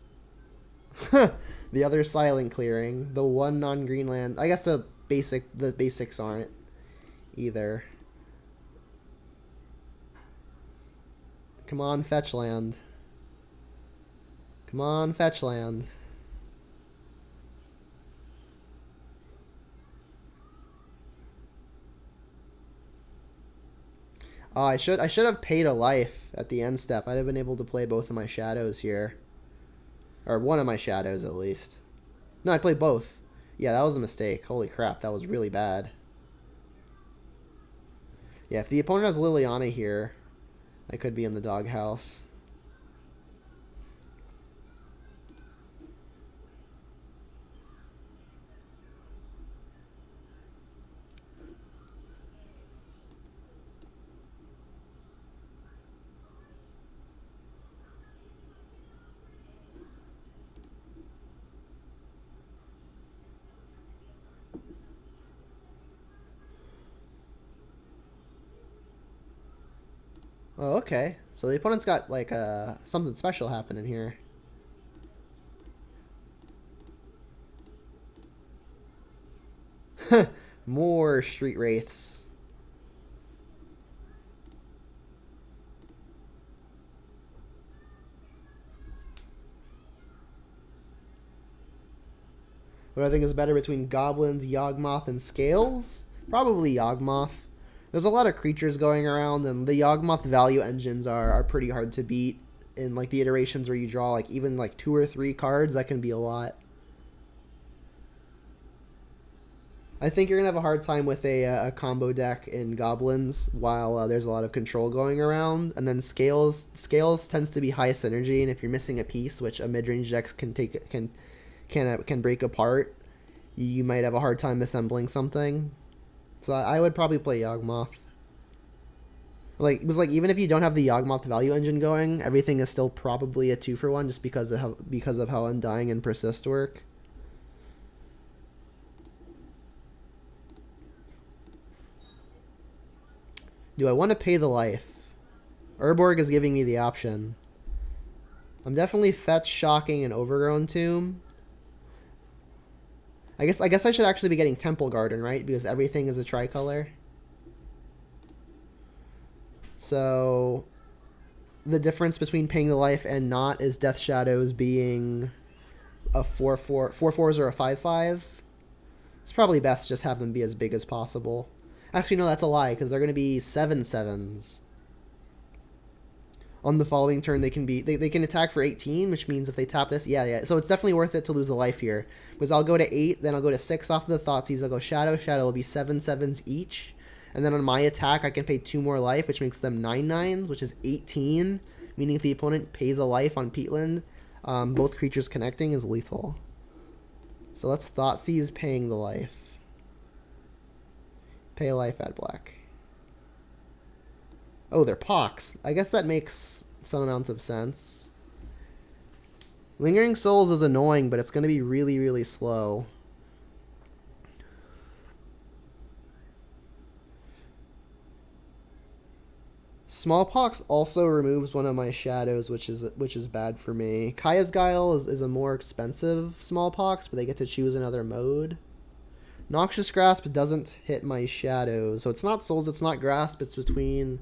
The other silent clearing. The one non-green land. I guess the basics aren't either. Come on, fetch land. Come on, fetch land. Oh, I should have paid a life at the end step. I'd have been able to play both of my shadows here. Or one of my shadows, at least. No, I played both. Yeah, that was a mistake. Holy crap, that was really bad. Yeah, if the opponent has Liliana here, I could be in the doghouse. Oh, okay. So the opponent's got, like, something special happening here. More Street Wraiths. What I think is better between Goblins, Yawgmoth, and Scales? Probably Yawgmoth. There's a lot of creatures going around, and the Yawgmoth value engines are pretty hard to beat. In like the iterations where you draw like even like 2 or 3 cards, that can be a lot. I think you're gonna have a hard time with a combo deck in Goblins while there's a lot of control going around, and then Scales tends to be high synergy, and if you're missing a piece, which a mid-range deck can break apart, you might have a hard time assembling something. So I would probably play Yawgmoth. Like it was like even if you don't have the Yawgmoth value engine going, everything is still probably a 2-for-1 just because of how Undying and Persist work. Do I want to pay the life? Urborg is giving me the option. I'm definitely Fetch, Shocking, and Overgrown Tomb. I guess I should actually be getting Temple Garden, right? Because everything is a tricolor. So the difference between paying the life and not is Death Shadows being a 4/4, 4/4s or a 5/5. It's probably best to just have them be as big as possible. Actually, no, that's a lie, because they're going to be 7/7s. On the following turn, they can attack for 18, which means if they tap this, yeah. So it's definitely worth it to lose the life here. Because I'll go to 8, then I'll go to 6 off of the Thoughtseize, I'll go Shadow, it'll be 7/7s each. And then on my attack, I can pay 2 more life, which makes them 9/9s, which is 18. Meaning if the opponent pays a life on Peatland, both creatures connecting is lethal. So let's Thoughtseize paying the life. Pay a life, add black. Oh, they're Pox. I guess that makes some amount of sense. Lingering Souls is annoying, but it's going to be really, really slow. Smallpox also removes one of my shadows, which is bad for me. Kaya's Guile is a more expensive Smallpox, but they get to choose another mode. Noxious Grasp doesn't hit my shadows, so it's not Souls, it's not Grasp, it's between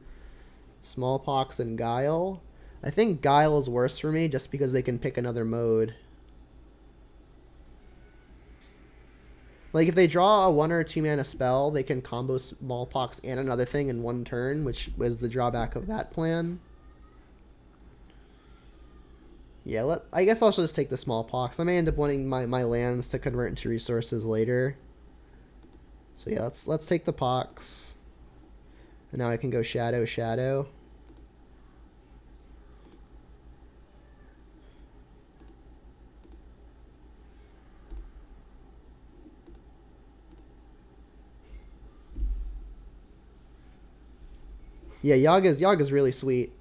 Smallpox and Guile. I think Guile is worse for me just because they can pick another mode. Like if they draw a 1 or 2 mana spell, they can combo Smallpox and another thing in one turn, which was the drawback of that plan. Yeah, I guess I'll just take the smallpox. I may end up wanting my lands to convert into resources later. So yeah, let's take the pox. And now I can go shadow, shadow. Yeah, Yaga's really sweet.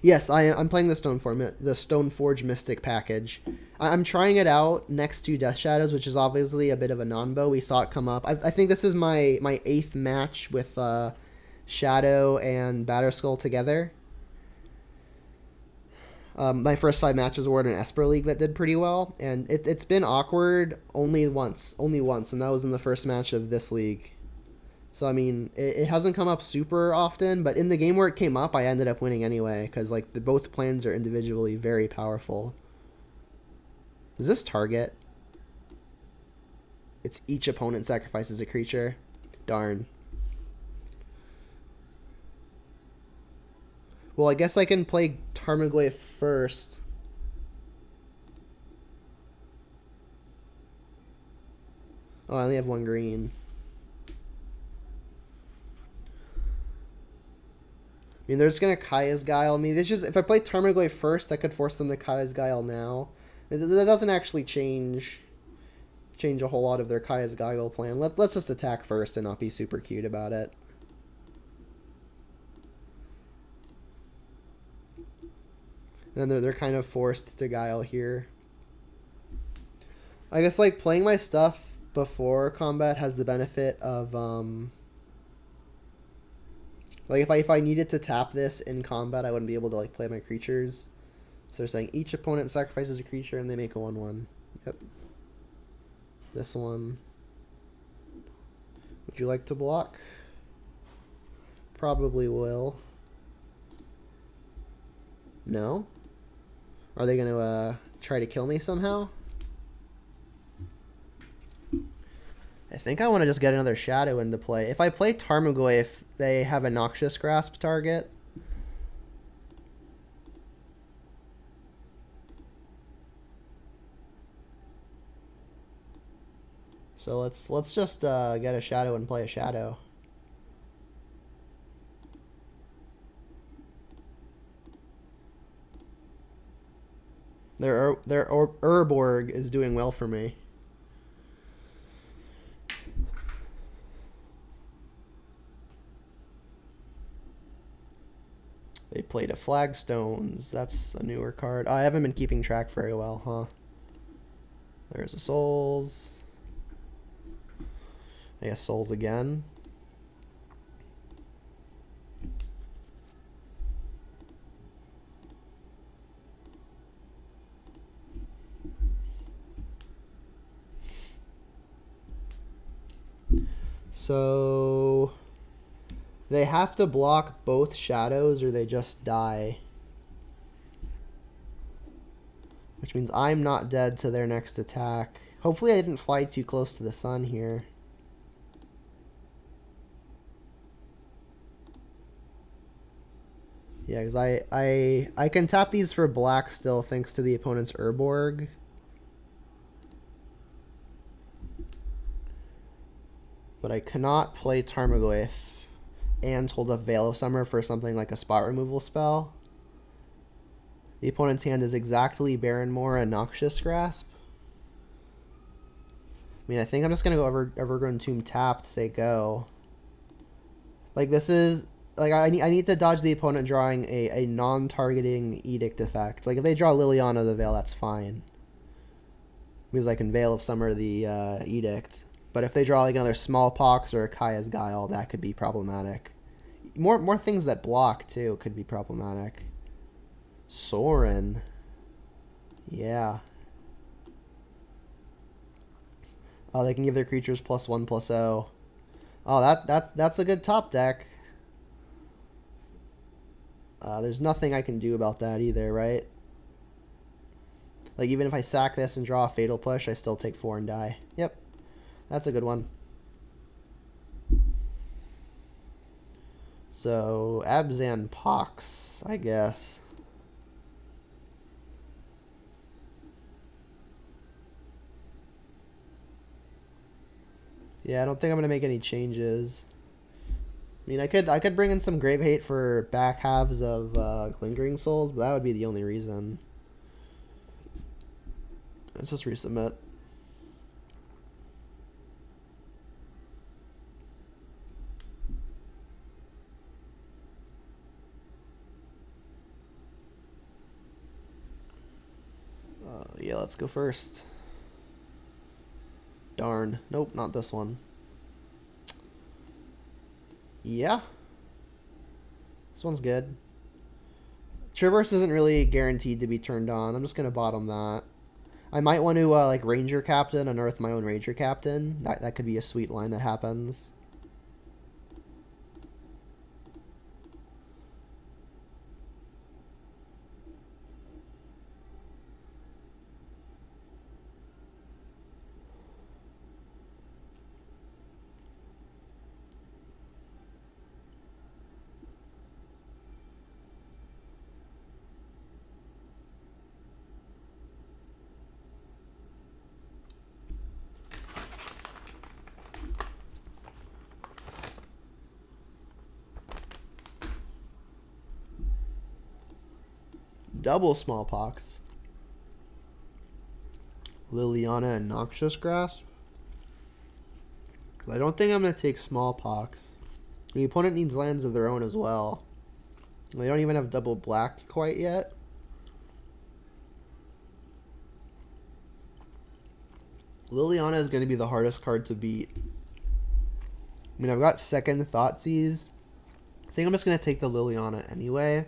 Yes, I'm playing the Stoneforge Mystic package. I'm trying it out next to Death Shadows, which is obviously a bit of a non-bow. We saw it come up. I think this is my 8th match with Shadow and Batterskull together. My first 5 matches were in an Esper League that did pretty well, and it's been awkward only once, and that was in the first match of this league. So, I mean, it hasn't come up super often, but in the game where it came up, I ended up winning anyway, because, like, both plans are individually very powerful. Does this target? It's each opponent sacrifices a creature. Darn. Well, I guess I can play Tarmogoyf first. Oh, I only have 1 green. I mean, they're just gonna Kaya's Guile me. This just, if I play Tarmogoyf first, I could force them to Kaya's Guile now. That doesn't actually change a whole lot of their Kaya's Guile plan. Let's just attack first and not be super cute about it. And then they're kind of forced to Guile here. I guess, like, playing my stuff before combat has the benefit of like, if I needed to tap this in combat, I wouldn't be able to, like, play my creatures. So they're saying each opponent sacrifices a creature and they make a 1/1. Yep. This one. Would you like to block? Probably will. No? Are they going to try to kill me somehow? I think I want to just get another Shadow into play. If I play Tarmogoyf, they have a Noxious Grasp target. So let's just get a Shadow and play a Shadow. Their Urborg is doing well for me. They played a Flagstones. That's a newer card. I haven't been keeping track very well, huh? There's a Souls. I guess Souls again. So they have to block both Shadows or they just die. Which means I'm not dead to their next attack. Hopefully I didn't fly too close to the sun here. Yeah, because I can tap these for black still thanks to the opponent's Urborg. But I cannot play Tarmogoyf and hold up Veil of Summer for something like a spot removal spell. The opponent's hand is exactly Barrenmoor and Noxious Grasp. I mean, I think I'm just going to go Evergrown Tomb tap to say go. Like, this is... Like, I need to dodge the opponent drawing a non-targeting Edict effect. Like, if they draw Liliana the Veil, that's fine. Because I can Veil of Summer the Edict. But if they draw, like, another Smallpox or a Kaya's Guile, that could be problematic. More things that block, too, could be problematic. Sorin. Yeah. Oh, they can give their creatures +1/+0. Oh, that's a good top deck. There's nothing I can do about that either, right? Like, even if I sack this and draw a Fatal Push, I still take 4 and die. Yep. That's a good one. So, Abzan Pox, I guess. Yeah, I don't think I'm gonna make any changes. I mean, I could bring in some Grave Hate for back halves of Lingering Souls, but that would be the only reason. Let's just resubmit. Yeah, let's go first. Darn. Nope, not this one. Yeah. This one's good. Traverse isn't really guaranteed to be turned on. I'm just going to bottom that. I might want to, like, Ranger Captain, unearth my own Ranger Captain. That could be a sweet line that happens. Double Smallpox. Liliana and Noxious Grasp. I don't think I'm going to take Smallpox. The opponent needs lands of their own as well. They don't even have double black quite yet. Liliana is going to be the hardest card to beat. I mean, I've got second Thoughtseize. I think I'm just going to take the Liliana anyway.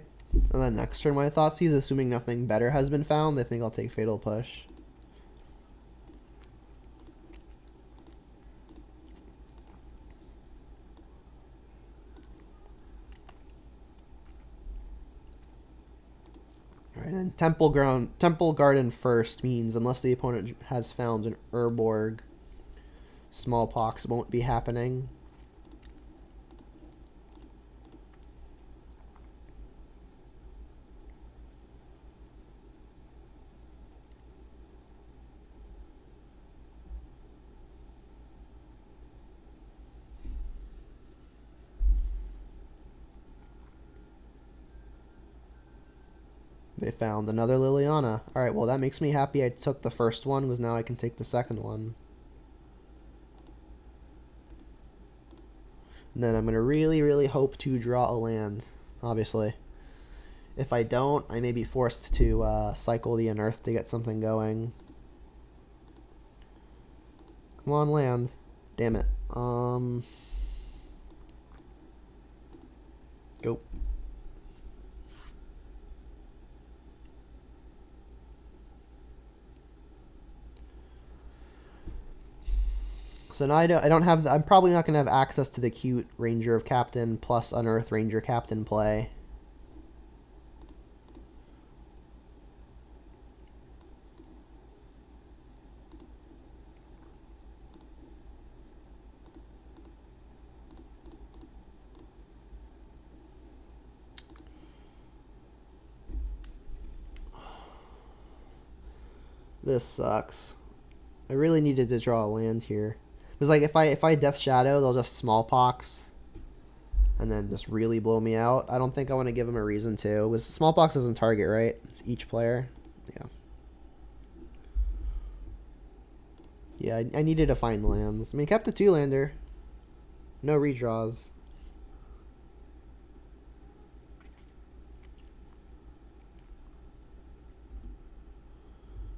And then next turn my Thoughtseize, assuming nothing better has been found, I think I'll take Fatal Push. Alright, and Temple Garden first means unless the opponent has found an Urborg, Smallpox won't be happening. They found another Liliana. Alright, well that makes me happy I took the first one, because now I can take the second one. And then I'm going to really, really hope to draw a land, obviously. If I don't, I may be forced to cycle the Unearth to get something going. Come on, land. Damn it. Go. So now I don't have. I'm probably not going to have access to the cute Ranger of Captain plus Unearth Ranger Captain play. This sucks. I really needed to draw a land here. Because like if I Death Shadow, they'll just Smallpox and then just really blow me out. I don't think I want to give them a reason to. Because Smallpox doesn't target, right? It's each player. Yeah. Yeah, I needed to find lands. I mean, kept a 2-lander. No redraws.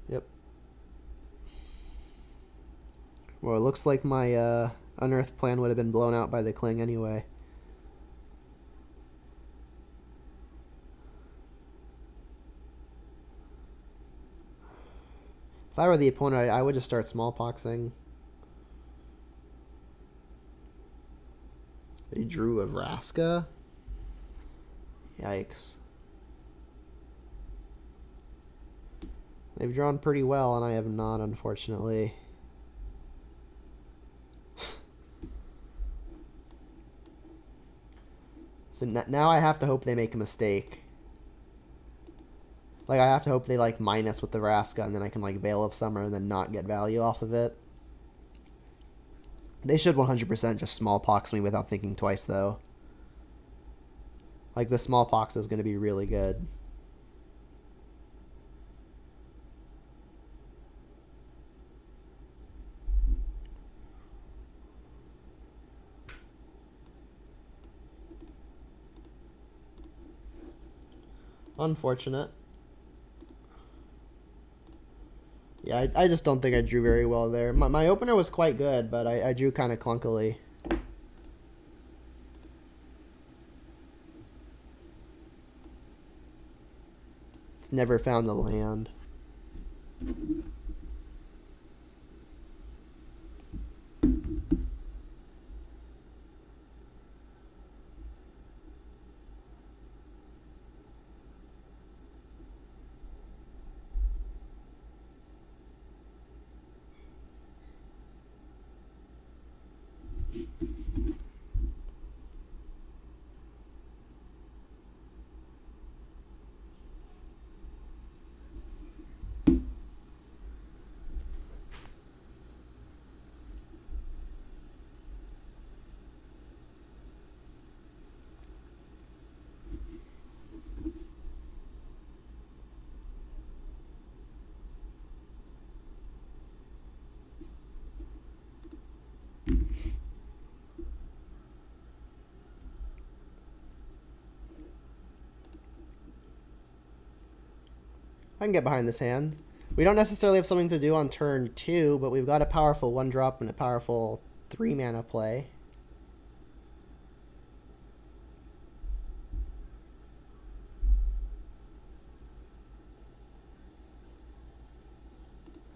Yep. Well, it looks like my Unearth plan would have been blown out by the Cling anyway. If I were the opponent, I would just start Smallpoxing. They drew a Vraska? Yikes. They've drawn pretty well, and I have not, unfortunately. So now I have to hope they make a mistake. Like, I have to hope they, like, minus with the Vraska, and then I can, like, Veil of Summer and then not get value off of it. They should 100% just smallpox me without thinking twice, though. Like, the smallpox is going to be really good. Unfortunate. Yeah, I just don't think I drew very well there. My opener was quite good, but I drew kind of clunkily. It's never found the land. I can get behind this hand. We don't necessarily have something to do on turn 2, but we've got a powerful 1-drop and a powerful 3-mana play.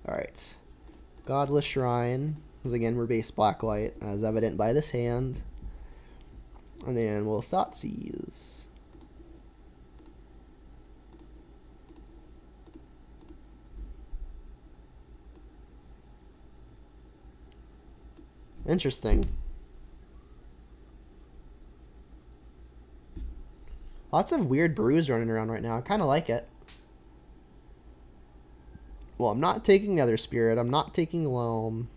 Alright. Godless Shrine, because again we're base black-white, as evident by this hand. And then we'll Thoughtseize. Interesting. Lots of weird brews running around right now. I kind of like it. Well, I'm not taking Nether Spirit. I'm not taking Loam.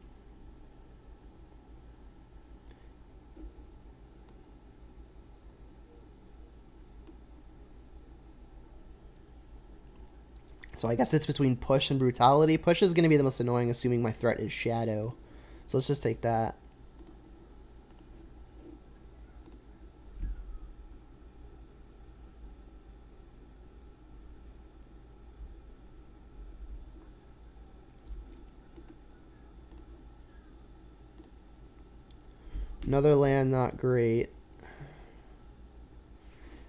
So I guess it's between Push and Brutality. Push is going to be the most annoying, assuming my threat is Shadow. So let's just take that. Another land, not great.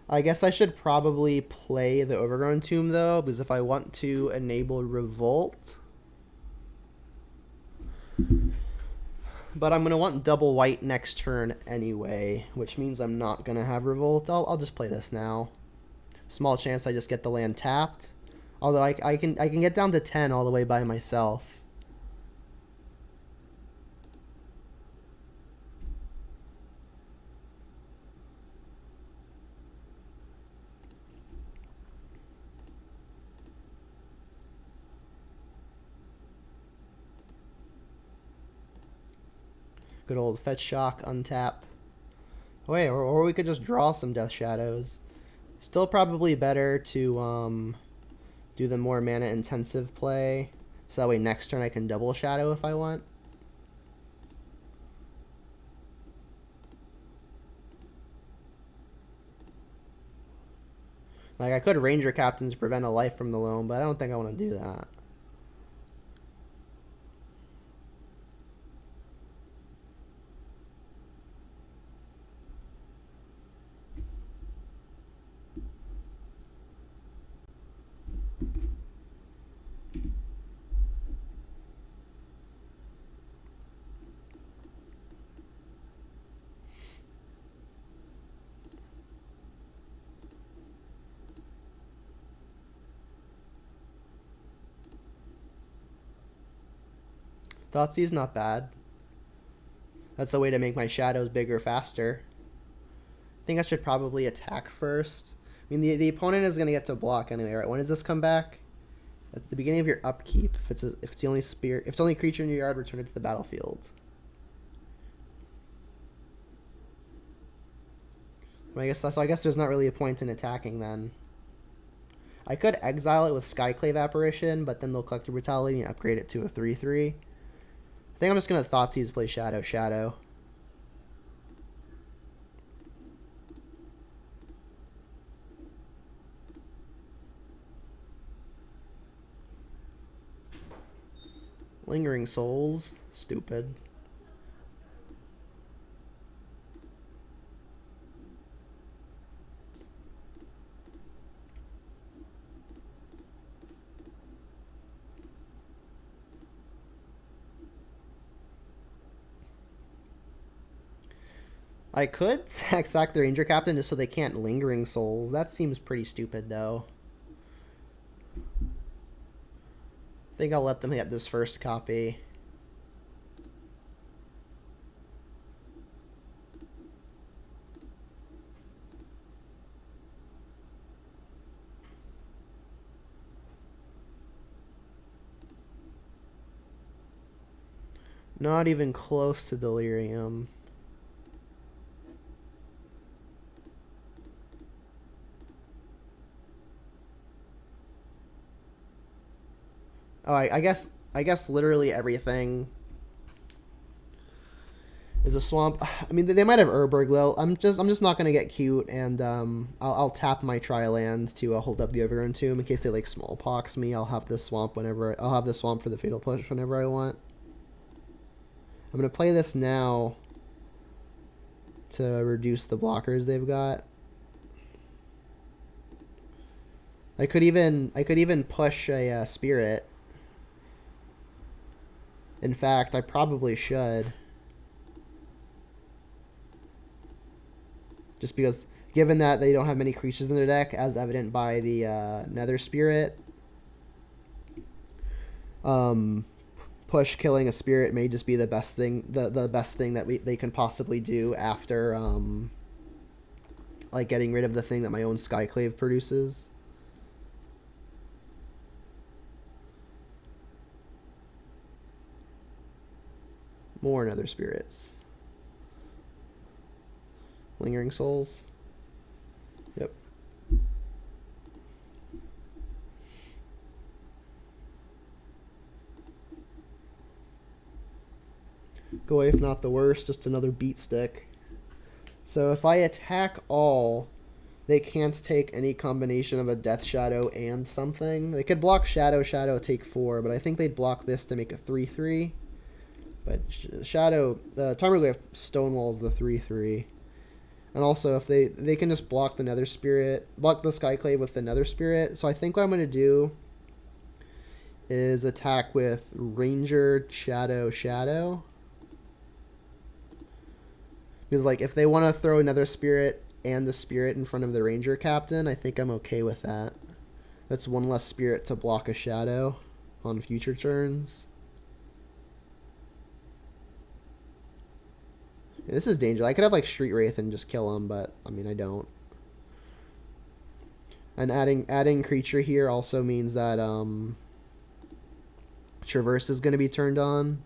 I guess I should probably play the Overgrown Tomb, though, because if I want to enable Revolt... But I'm going to want double white next turn anyway, which means I'm not going to have Revolt. I'll just play this now. Small chance I just get the land tapped. Although I can get down to 10 all the way by myself. Good old Fetch Shock, untap. Wait, or we could just draw some Death Shadows. Still probably better to do the more mana intensive play, so that way next turn I can double Shadow if I want. Like, I could Ranger Captain to prevent a life from the loam, but I don't think I want to do that. Thoughtseize not bad. That's a way to make my shadows bigger faster. I think I should probably attack first. I mean, the opponent is going to get to block anyway, right? When does this come back? At the beginning of your upkeep. If it's the only spirit, if it's only creature in your yard, return it to the battlefield. I guess that's. I guess there's not really a point in attacking then. I could exile it with Skyclave Apparition, but then they'll collect the Brutality and upgrade it to a 3/3. I think I'm just gonna Thoughtseize play Shadow. Lingering Souls, stupid. I could sack the Ranger Captain just so they can't Lingering Souls. That seems pretty stupid, though. I think I'll let them get this first copy. Not even close to Delirium. Oh, I guess literally everything is a swamp. I mean, they might have Urberg though. I'm just not gonna get cute, and I'll tap my Tri-land to hold up the Overgrown Tomb in case they like smallpox me. I'll have this swamp whenever. I'll have the swamp for the Fatal Push whenever I want. I'm gonna play this now to reduce the blockers they've got. I could even push a Spirit. In fact, I probably should. Just because, given that they don't have many creatures in their deck, as evident by the Nether Spirit, push killing a Spirit may just be the best thing, the best thing that they can possibly do after, like getting rid of the thing that my own Skyclave produces. More Nether Spirits. Lingering Souls. Yep. Go away if not the worst, just another beat stick. So if I attack all, they can't take any combination of a Death Shadow and something. They could block Shadow, take 4, but I think they'd block this to make a 3/3. But Shadow, Tarmogoyf Stonewall's the 3/3. And also, if they can just block the Nether Spirit, block the Skyclave with the Nether Spirit. So I think what I'm going to do is attack with Ranger, Shadow. Because, like, if they want to throw Nether Spirit and the Spirit in front of the Ranger Captain, I think I'm okay with that. That's one less Spirit to block a Shadow on future turns. Yeah, this is dangerous. I could have like Street Wraith and just kill him, but I mean I don't. And adding creature here also means that Traverse is going to be turned on.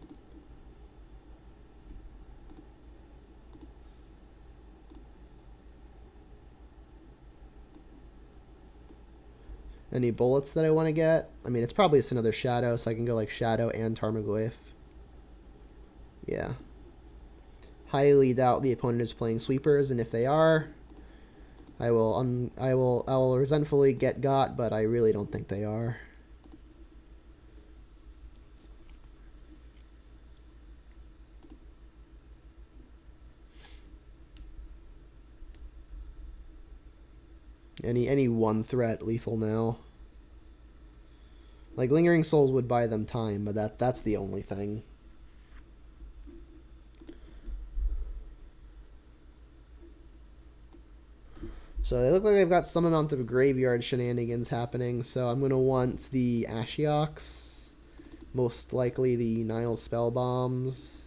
Any bullets that I want to get? I mean, it's probably just another Shadow, so I can go like Shadow and Tarmogoyf. Yeah. Highly doubt the opponent is playing sweepers, and if they are, I will resentfully get got, but I really don't think they are. Any one threat lethal now. Like Lingering Souls would buy them time, but that's the only thing. So they look like they've got some amount of graveyard shenanigans happening. So I'm going to want the Ashioks. Most likely the Nile Spell Bombs.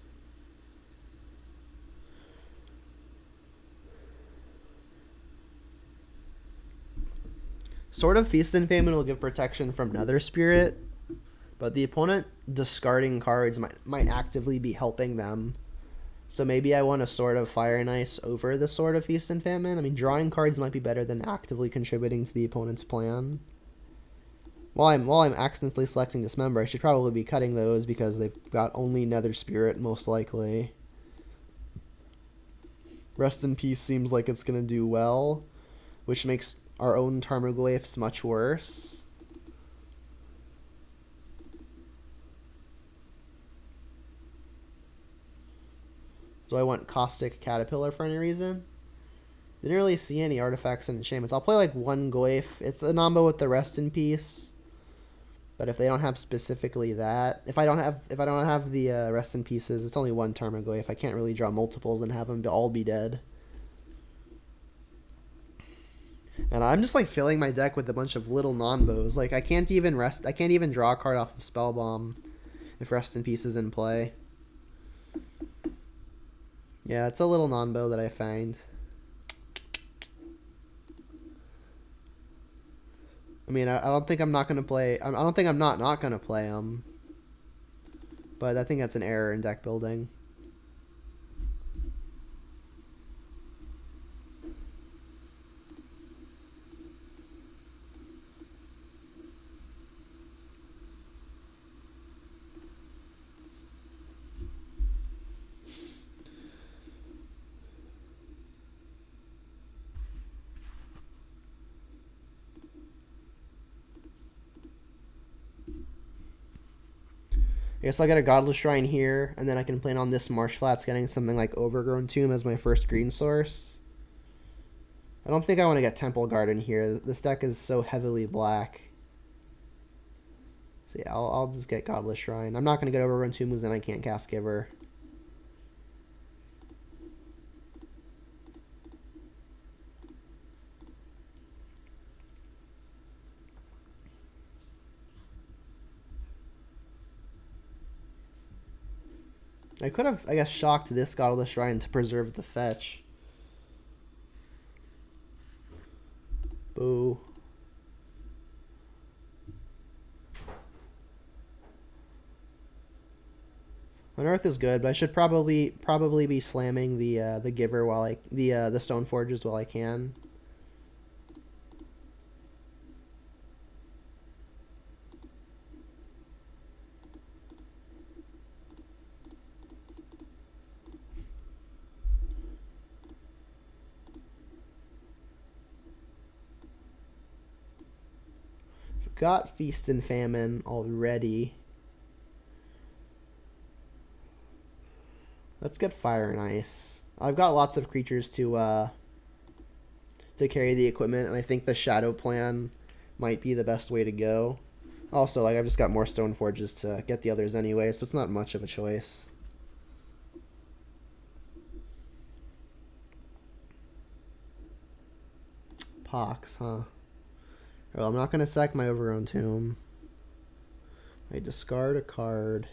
Sword of Feast and Famine will give protection from Nether Spirit. But the opponent discarding cards might actively be helping them. So maybe I want a Sword of Fire and Ice over the Sword of Feast and Famine. I mean, drawing cards might be better than actively contributing to the opponent's plan. While I'm accidentally selecting Dismember, I should probably be cutting those because they've got only Nether Spirit, most likely. Rest in Peace seems like it's going to do well, which makes our own Tarmogoyfs much worse. Do I want Caustic Caterpillar for any reason? Didn't really see any artifacts and enchantments. I'll play like one Goyf. It's a Nombo with the Rest in Peace. But if they don't have specifically that, if I don't have the Rest in Pieces, it's only one Tarmogoyf. I can't really draw multiples and have them all be dead. And I'm just like filling my deck with a bunch of little non-bows. Like I can't even draw a card off of Spellbomb if Rest in Peace is in play. Yeah, it's a little non-bow that I find. I mean, I don't think I'm not gonna play. I don't think I'm not gonna play them. But I think that's an error in deck building. I guess I'll get a Godless Shrine here, and then I can plan on this Marsh Flats getting something like Overgrown Tomb as my first green source. I don't think I want to get Temple Garden here. This deck is so heavily black. So yeah, I'll just get Godless Shrine. I'm not going to get Overgrown Tomb because then I can't cast Giver. I could have, I guess, shocked this Godless Shrine to preserve the fetch. Boo. Unearth is good, but I should probably be slamming the Giver while the Stoneforges while I can. Got Feast and Famine already. Let's get Fire and Ice. I've got lots of creatures to carry the equipment, and I think the Shadow plan might be the best way to go. Also, like I've just got more Stoneforges to get the others anyway, so it's not much of a choice. Pox, huh? Well, I'm not going to sack my Overgrown Tomb. I discard a card.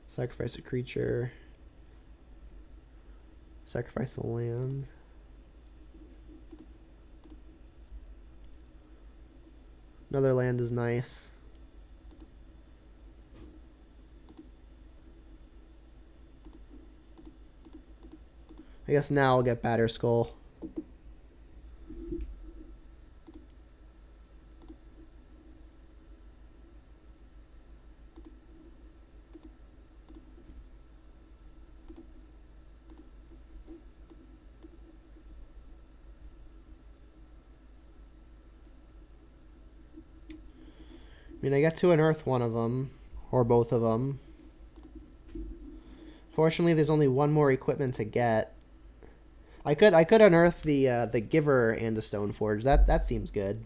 Sacrifice a creature. Sacrifice a land. Another land is nice. I guess now I'll get Batterskull. I mean, I get to unearth one of them, or both of them. Fortunately, there's only one more equipment to get. I could unearth the Giver and the Stoneforge. That seems good.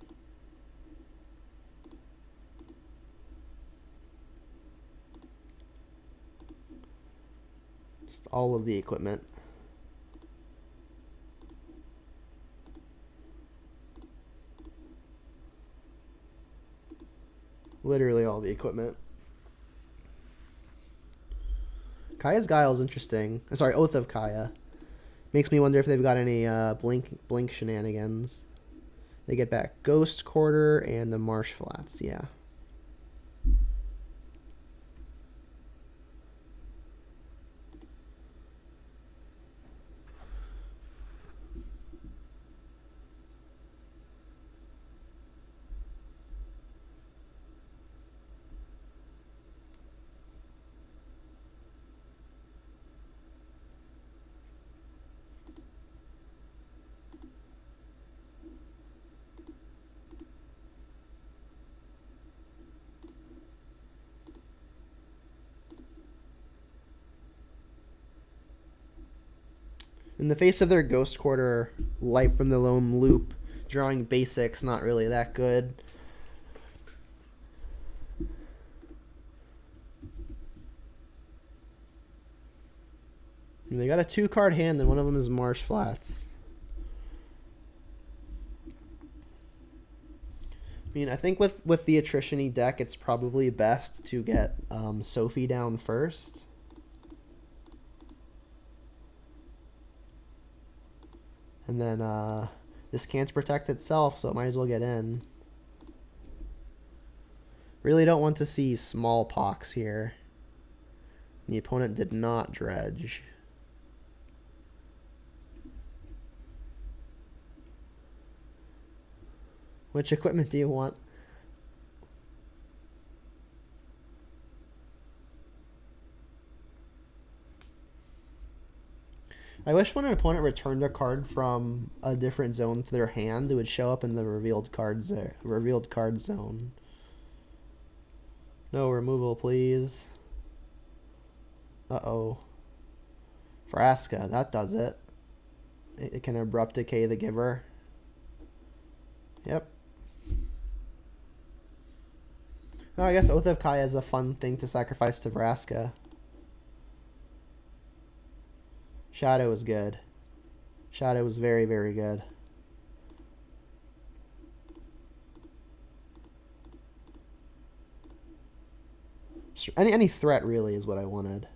Just all of the equipment. Literally all the equipment. Kaya's Guile is interesting. Sorry, Oath of Kaya. Makes me wonder if they've got any blink shenanigans. They get back Ghost Quarter and the Marsh Flats, yeah. In the face of their Ghost Quarter, Light from the Loam Loop, drawing basics, not really that good. And they got a 2-card hand, and one of them is Marsh Flats. I mean, I think with the attrition-y deck, it's probably best to get Sophie down first. And then this can't protect itself, so it might as well get in. Really don't want to see Smallpox here. The opponent did not dredge. Which equipment do you want? I wish when an opponent returned a card from a different zone to their hand, it would show up in the revealed card zone. No removal, please. Uh-oh. Vraska, that does it. It can abrupt decay the giver. Yep. Oh, I guess Oath of Kaya is a fun thing to sacrifice to Vraska. Shadow is good. Shadow is very, very good. Any threat really is what I wanted.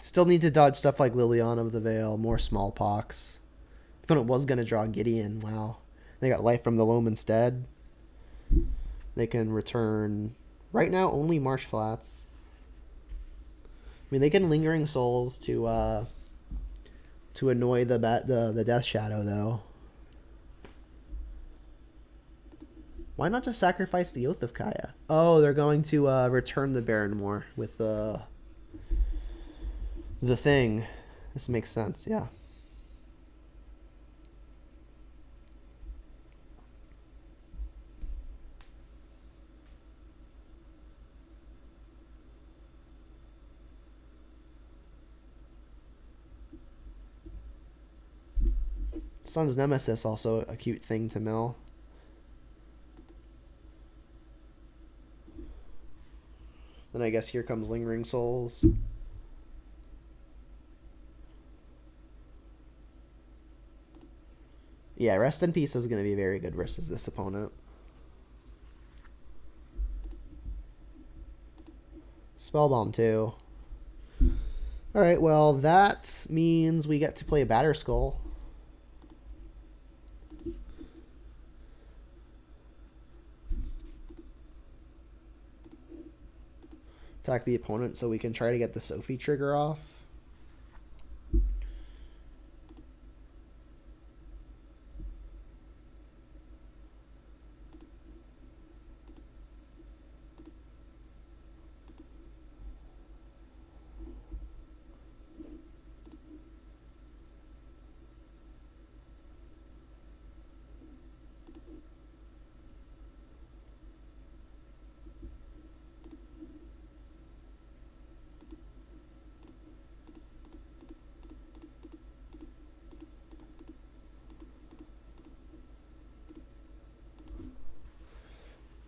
Still need to dodge stuff like Liliana of the Veil, more Smallpox. The opponent was going to draw Gideon. Wow. They got Life from the Loam instead. They can return, right now, only Marsh Flats. I mean, they can Lingering Souls to annoy the Death Shadow, though. Why not just sacrifice the Oath of Kaya? Oh, they're going to return the Baronmore with the thing. This makes sense, yeah. Sun's Nemesis, also a cute thing to mill. Then I guess here comes Lingering Souls. Yeah, Rest in Peace is going to be very good versus this opponent. Spellbomb too. Alright, well that means we get to play Batterskull. Attack the opponent so we can try to get the Sophie trigger off.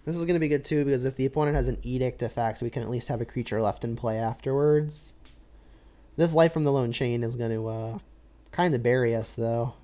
This is going to be good too, because if the opponent has an Edict effect, we can at least have a creature left in play afterwards. This Life from the Lone Chain is going to kind of bury us, though.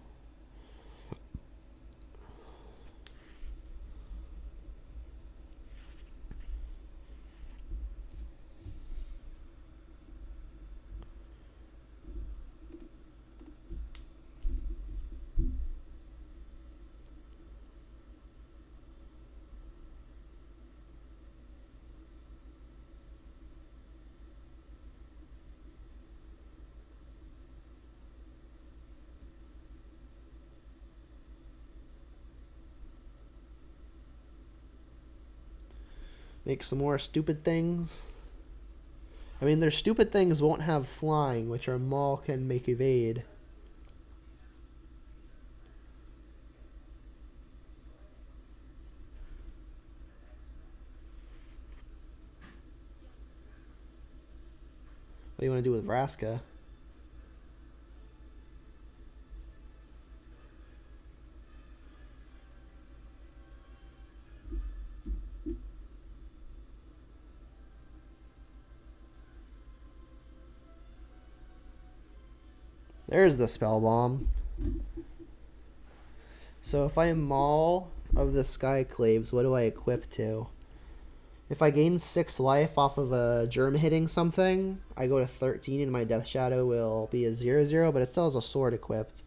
Make some more stupid things. I mean, their stupid things won't have flying, which our Maul can make evade. do you want to do with Vraska? There's the spell bomb. So if I maul of the Skyclaves, what do I equip to? If I gain 6 life off of a germ hitting something, I go to 13 and my Death Shadow will be a 0/0, but it still has a sword equipped.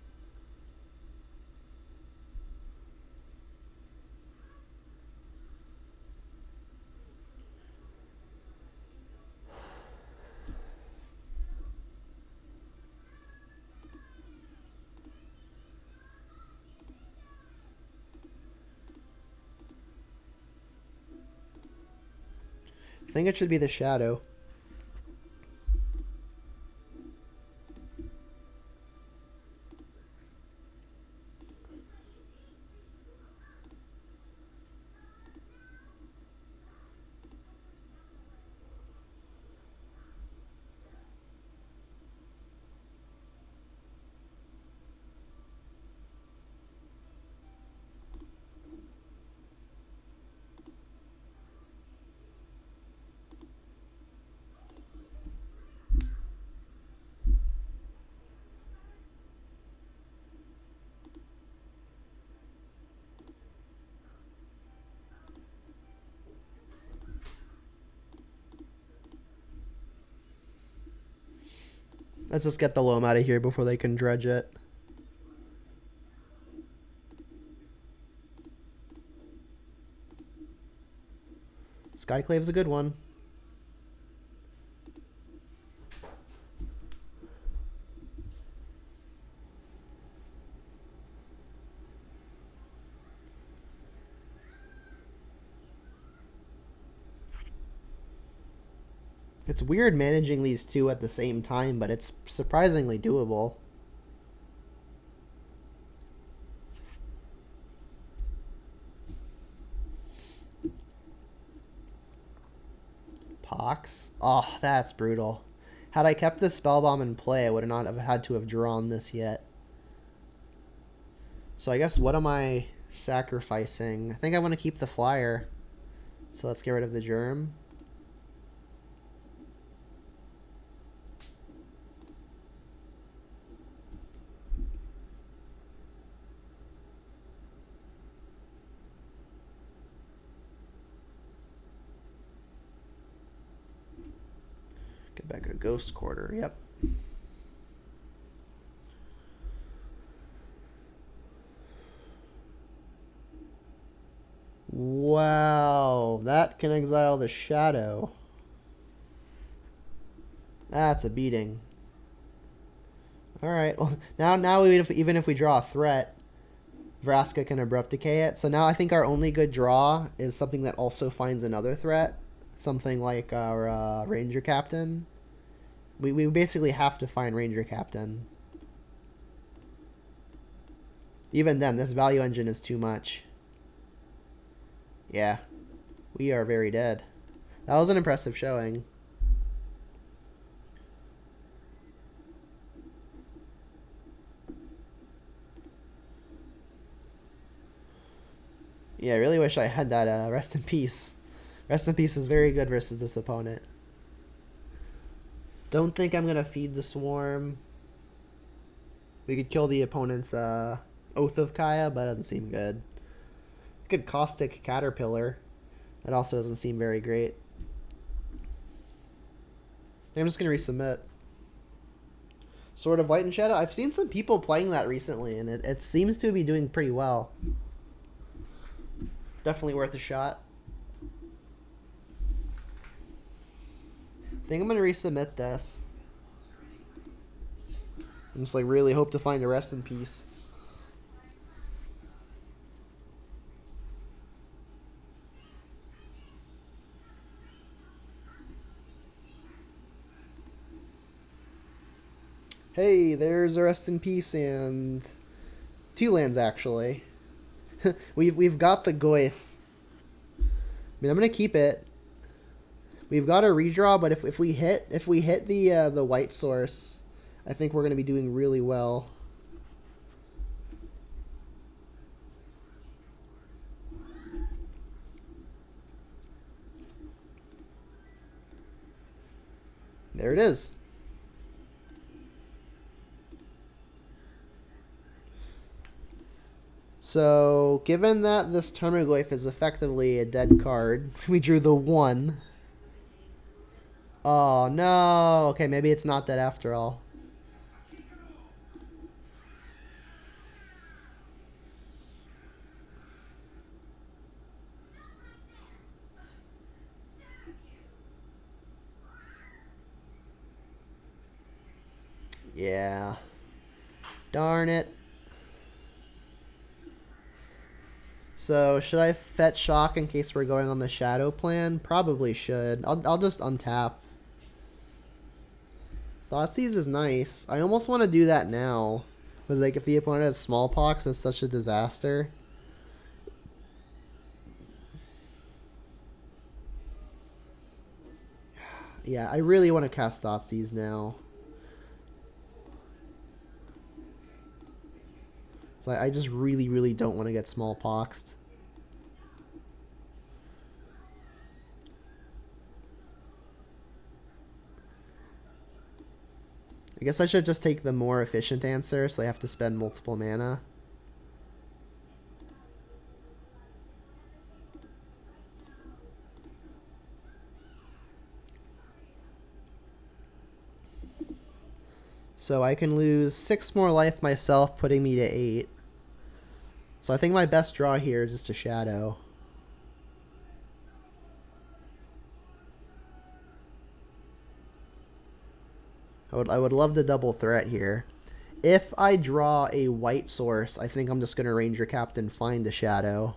I think it should be the Shadow. Let's just get the loam out of here before they can dredge it. Skyclave's a good one. It's weird managing these two at the same time, but it's surprisingly doable. Pox? Oh, that's brutal. Had I kept this spell bomb in play, I would not have had to have drawn this yet. So I guess what am I sacrificing? I think I want to keep the flyer. So let's get rid of the germ. Get back a ghost quarter. Yep. Wow, that can exile the Shadow. That's a beating. All right. Well, now even if we draw a threat, Vraska can abrupt decay it. So now I think our only good draw is something that also finds another threat, something like our Ranger Captain. We basically have to find Ranger Captain. Even then, this value engine is too much. Yeah, we are very dead. That was an impressive showing. Yeah, I really wish I had that Rest in Peace. Rest in Peace is very good versus this opponent. Don't think I'm going to feed the Swarm. We could kill the opponent's Oath of Kaya, but it doesn't seem good. Good Caustic Caterpillar. That also doesn't seem very great. I'm just going to resubmit. Sword of Light and Shadow. I've seen some people playing that recently, and it seems to be doing pretty well. Definitely worth a shot. I think I'm going to resubmit this. I'm just like really hope to find a Rest in Peace. Hey, there's a Rest in Peace and 2 lands actually. we've got the Goyf. I mean, I'm gonna keep it. We've got a redraw, but if we hit the white source, I think we're gonna be doing really well. There it is. So, given that this Termaglyph is effectively a dead card, we drew the 1. Oh, no. Okay, maybe it's not dead after all. Yeah. Darn it. So, should I fetch Shock in case we're going on the Shadow plan? Probably should. I'll just untap. Thoughtseize is nice. I almost want to do that now. Because, like, if the opponent has Smallpox, it's such a disaster. Yeah, I really want to cast Thoughtseize now. So I just really, really don't want to get Smallpoxed. I guess I should just take the more efficient answer, so I have to spend multiple mana. So I can lose 6 more life myself, putting me to 8. So I think my best draw here is just a Shadow. I would love the double threat here. If I draw a white source, I think I'm just going to Ranger Captain find a Shadow.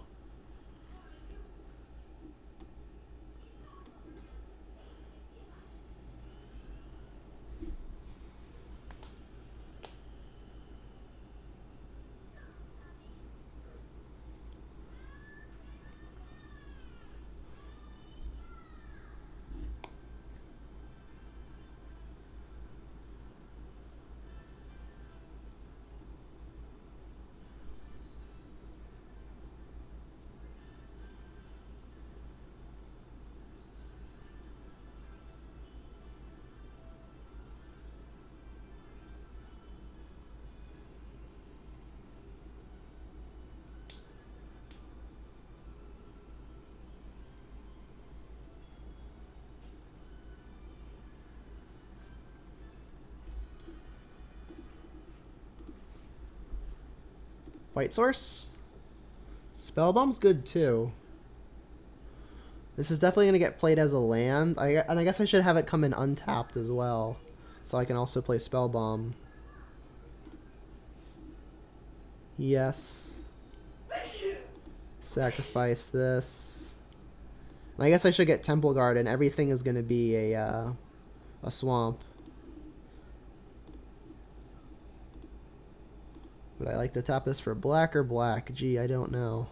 White source? Spellbomb's good too. This is definitely going to get played as a land. And I guess I should have it come in untapped as well. So I can also play Spellbomb. Yes. Sacrifice this. And I guess I should get Temple Guard, and everything is going to be a swamp. Would I like to tap this for black or black? Gee, I don't know.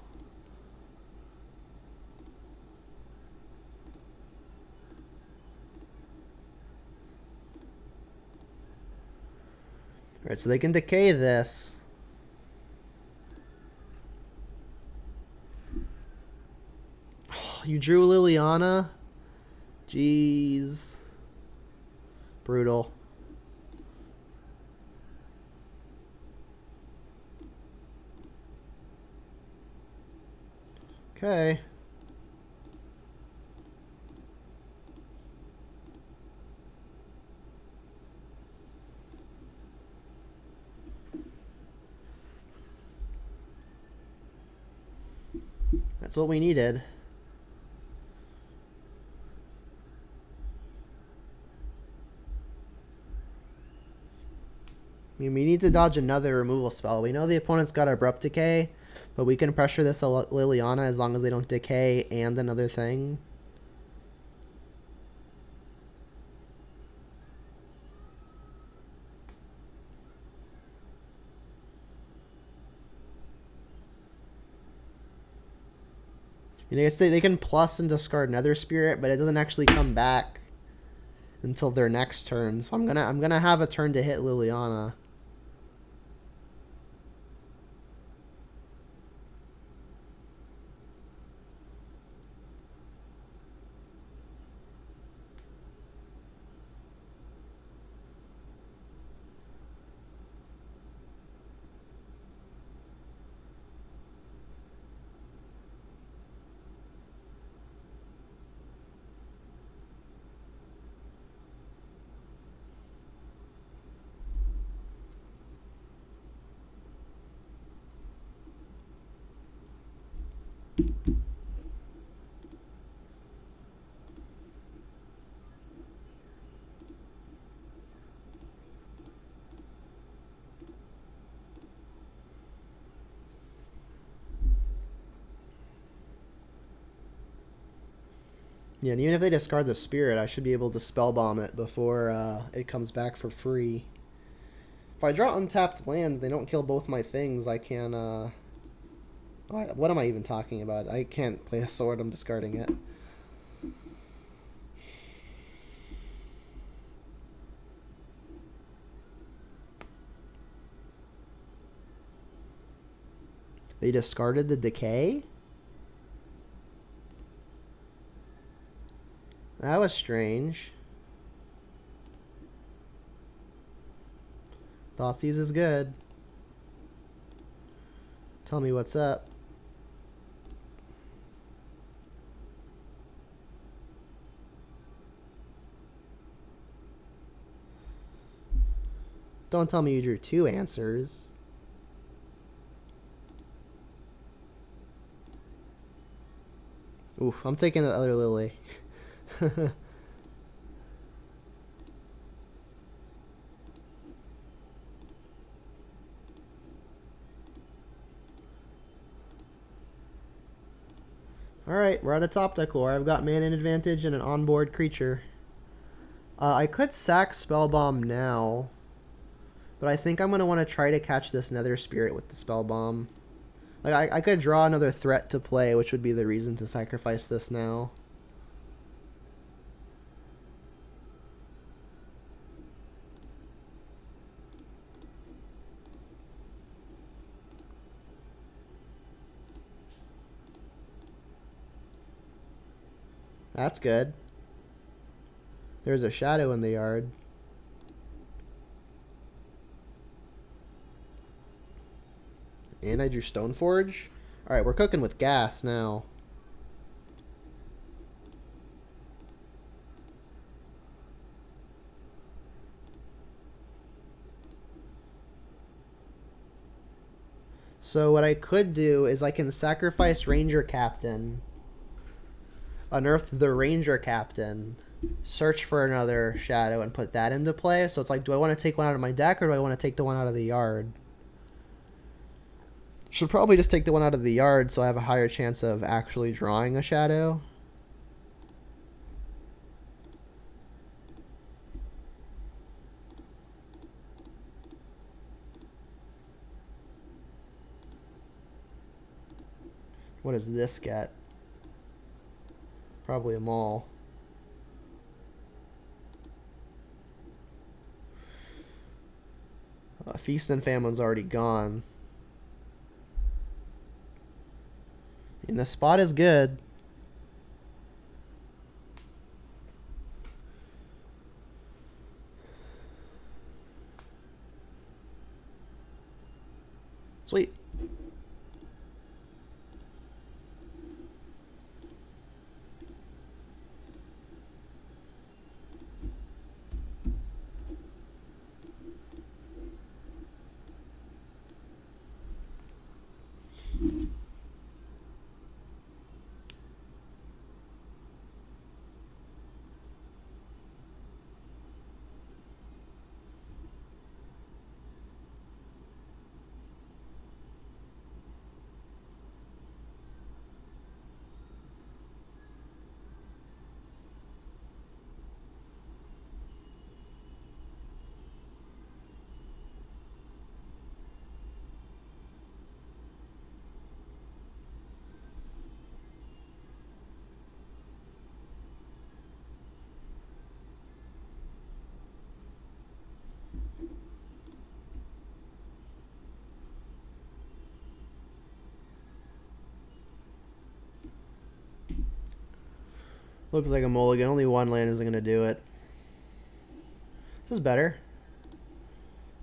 Alright, so they can decay this. Oh, you drew Liliana? Jeez. Brutal. Okay. That's what we needed. I mean, we need to dodge another removal spell. We know the opponent's got Abrupt Decay, but we can pressure this Liliana as long as they don't decay and another thing. You know, I guess they can plus and discard Nether Spirit, but it doesn't actually come back until their next turn. So I'm gonna have a turn to hit Liliana. Yeah, and even if they discard the spirit, I should be able to spellbomb it before it comes back for free. If I draw untapped land, they don't kill both my things. I can. What am I even talking about? I can't play a sword. I'm discarding it. They discarded the decay? That was strange. Thoughtseize is good. Tell me what's up. Don't tell me you drew 2 answers. Oof, I'm taking the other Lily. Alright, we're at a top decor. I've got mana advantage and an onboard creature. I could sack Spellbomb now, but I think I'm going to want to try to catch this Nether Spirit with the Spellbomb. Like, I could draw another threat to play, which would be the reason to sacrifice this now. That's good. There's a shadow in the yard. And I drew Stoneforge. Alright, we're cooking with gas now. So what I could do is I can sacrifice Ranger Captain, unearth the Ranger Captain, search for another shadow, and put that into play. So it's like, do I want to take one out of my deck, or do I want to take the one out of the yard? Should probably just take the one out of the yard so I have a higher chance of actually drawing a shadow. What does this get? Probably a mall. Feast and Famine's already gone. And the spot is good. Sweet. Looks like a mulligan. Only one land isn't going to do it. This is better.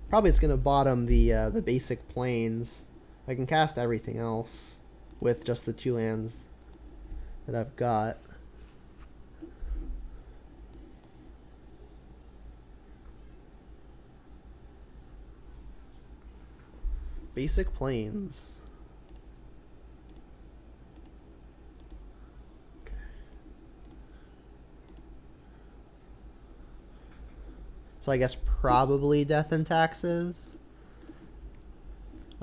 Probably it's going to bottom the basic plains. I can cast everything else with just the 2 lands that I've got. Basic plains. Okay. So I guess probably Death and Taxes.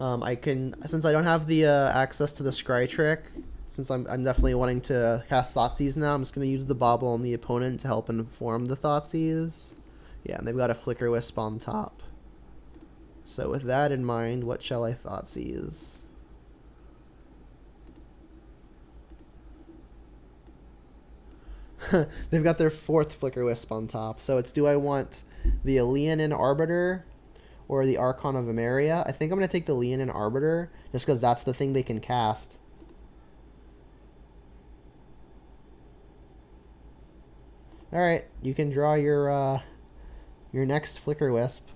I can, since I don't have the access to the Scry trick, since I'm definitely wanting to cast Thoughtseize now, I'm just going to use the Bauble on the opponent to help inform the Thoughtseize. Yeah, and they've got a Flicker Wisp on top. So with that in mind, what shall I Thoughtseize? They've got their 4th Flicker Wisp on top. So it's, do I want the Leonin Arbiter or the Archon of Emeria? I think I'm going to take the Leonin Arbiter, just because that's the thing they can cast. Alright, you can draw your next Flicker Wisp.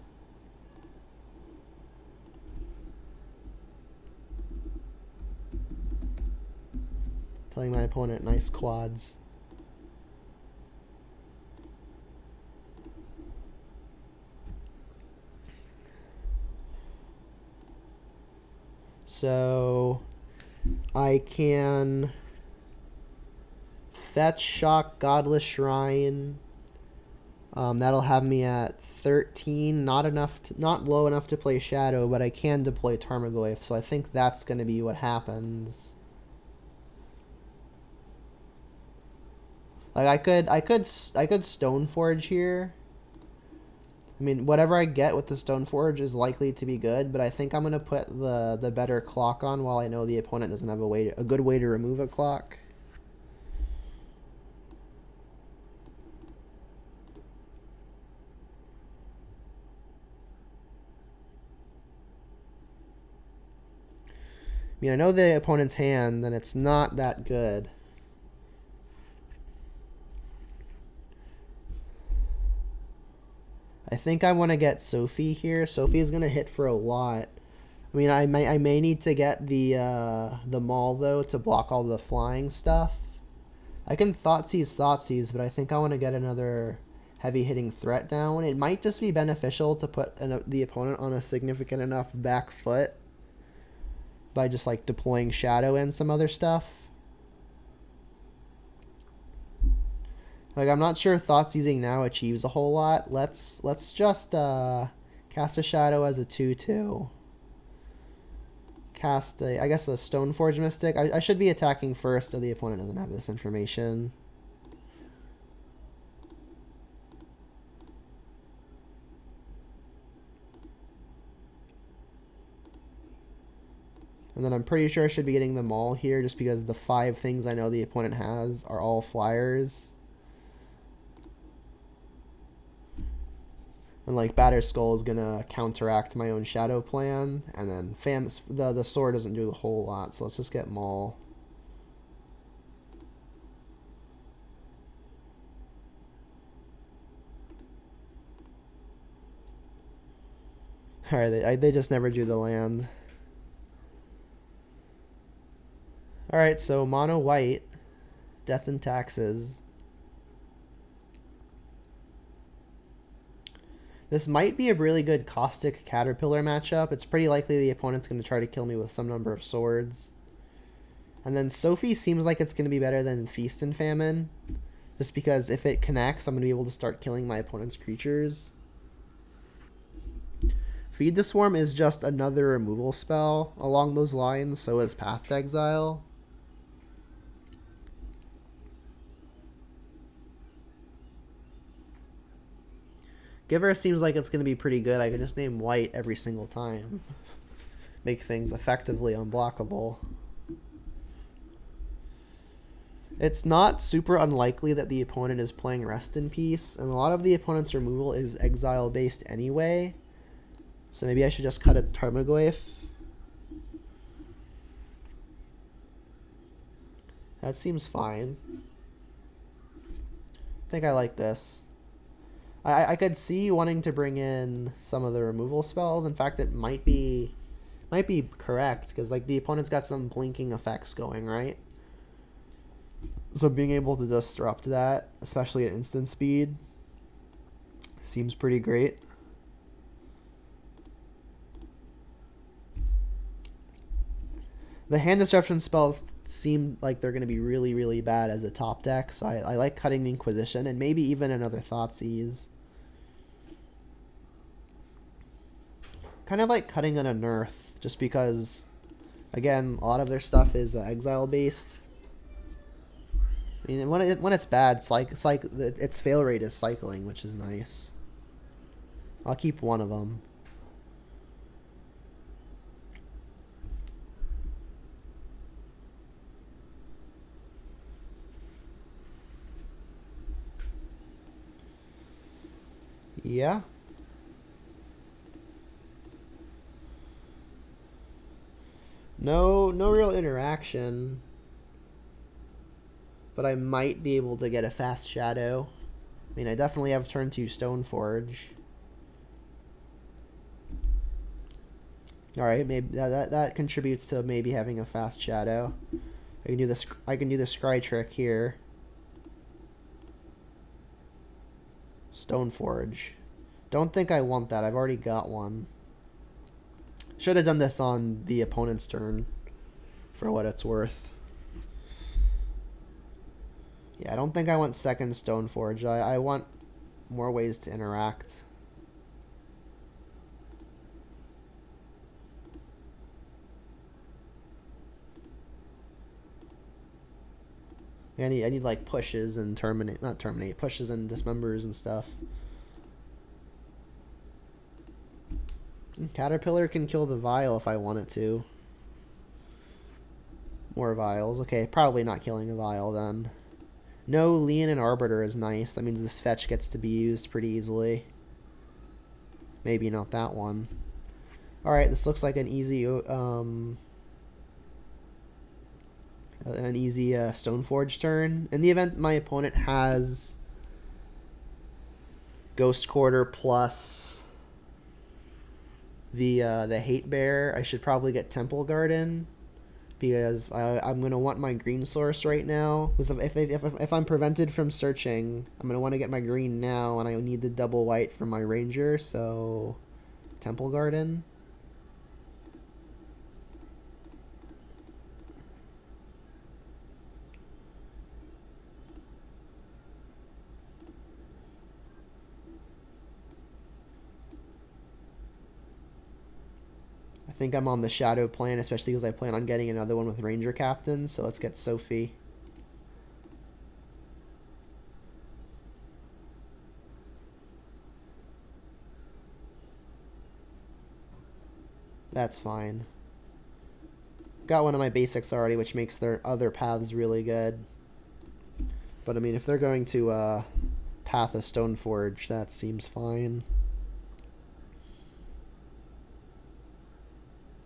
Telling my opponent nice quads. So I can fetch, shock, Godless Shrine. That'll have me at 13. Not low enough to play Shadow, but I can deploy Tarmogoyf. So I think that's going to be what happens. Like I could Stoneforge here. I mean, whatever I get with the Stoneforge is likely to be good, but I think I'm gonna put the better clock on while I know the opponent doesn't have a good way to remove a clock. I mean, I know the opponent's hand, then it's not that good. I think I want to get Sophie here. Sophie is going to hit for a lot. I mean, I may need to get the Maul, though, to block all the flying stuff. I can Thoughtseize, but I think I want to get another heavy-hitting threat down. It might just be beneficial to put the opponent on a significant enough back foot by just, like, deploying Shadow and some other stuff. Like, I'm not sure Thoughtseizing now achieves a whole lot. Let's just cast a Shadow as a 2/2. Cast I guess a Stoneforge Mystic. I should be attacking first so the opponent doesn't have this information. And then I'm pretty sure I should be getting the Maul here just because the 5 things I know the opponent has are all flyers. And like Batterskull is gonna counteract my own Shadow plan, and then the sword doesn't do a whole lot, so let's just get Maul. Alright, they just never do the land. Alright, so mono white, Death and Taxes. This might be a really good Caustic Caterpillar matchup. It's pretty likely the opponent's going to try to kill me with some number of swords. And then Sophie seems like it's going to be better than Feast and Famine. Just because if it connects, I'm going to be able to start killing my opponent's creatures. Feed the Swarm is just another removal spell along those lines, so is Path to Exile. Giver seems like it's going to be pretty good. I can just name white every single time. Make things effectively unblockable. It's not super unlikely that the opponent is playing Rest in Peace, and a lot of the opponent's removal is exile based anyway. So maybe I should just cut a Tarmogoyf. That seems fine. think I like this. I could see wanting to bring in some of the removal spells. In fact, it might be correct because like the opponent's got some blinking effects going, right? So being able to disrupt that, especially at instant speed, seems pretty great. The hand disruption spells seem like they're going to be really, really bad as a top deck, so I like cutting the Inquisition and maybe even another Thoughtseize. Kind of like cutting an Unearth, just because, again, a lot of their stuff is exile based. I mean, when it's bad, it's like its fail rate is cycling, which is nice. I'll keep one of them. Yeah. No real interaction. But I might be able to get a fast Shadow. I mean, I definitely have turn 2 Stoneforge. Alright, maybe that contributes to maybe having a fast Shadow. I can do this Scry trick here. Stoneforge. Don't think I want that. I've already got one. Should have done this on the opponent's turn, for what it's worth. Yeah, I don't think I want second Stoneforge. I want more ways to interact. I need like pushes and pushes and dismembers and stuff. Caterpillar can kill the Vial if I want it to. More Vials. Okay, probably not killing a Vial then. No Leon and Arbiter is nice. That means this fetch gets to be used pretty easily. Maybe not that one. Alright, this looks like an easy Stoneforge turn. In the event my opponent has Ghost Quarter plus the Hate Bear, I should probably get Temple Garden, because I'm going to want my green source right now. Because if I'm prevented from searching, I'm going to want to get my green now, and I need the double white from my Ranger, so Temple Garden. I think I'm on the Shadow plan, especially because I plan on getting another one with Ranger Captain, so let's get Sophie. That's fine. Got one of my basics already, which makes their other paths really good. But I mean, if they're going to path a Stoneforge, that seems fine.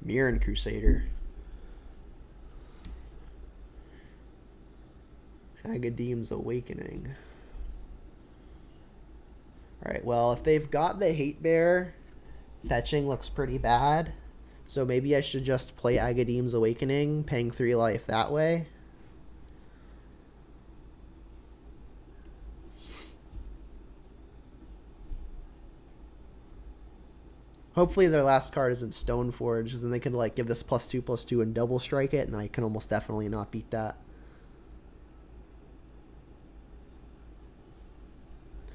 Mirren Crusader. Agadeem's Awakening. Alright, well, if they've got the Hate Bear, fetching looks pretty bad. So maybe I should just play Agadeem's Awakening, paying 3 life that way. Hopefully their last card isn't Stoneforge, because then they could like give this +2/+2 and double strike it, and I can almost definitely not beat that.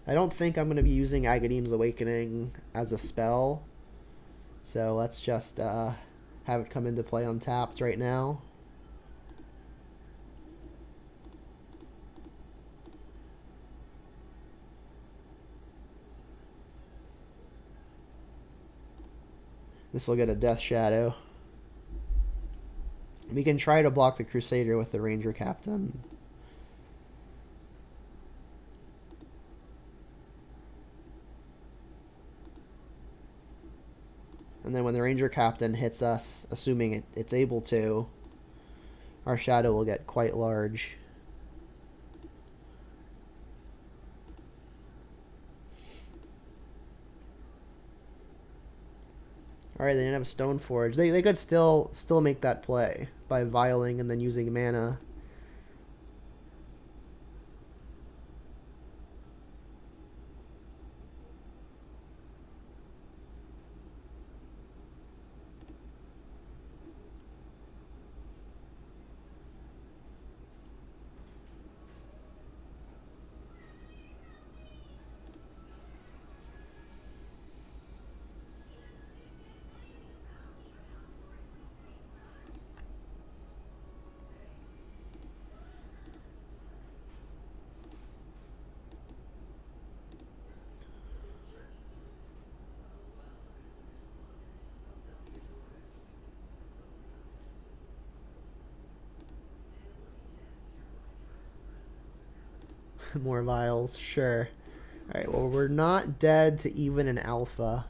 I don't think I'm going to be using Agadeem's Awakening as a spell, so let's just have it come into play untapped right now. This will get a Death Shadow. We can try to block the Crusader with the Ranger Captain. And then when the Ranger Captain hits us, assuming it's able to, our Shadow will get quite large. Alright, they didn't have Stone Forge. They could still make that play by vialing and then using mana. More vials, sure. Alright, well, we're not dead to even an alpha.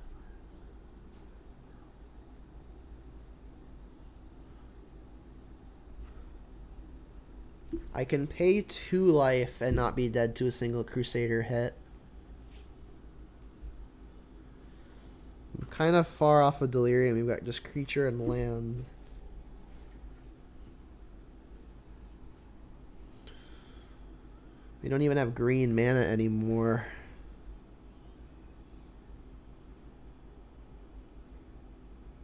I can pay 2 life and not be dead to a single Crusader hit. I'm kind of far off of Delirium. We've got just creature and land. We don't even have green mana anymore.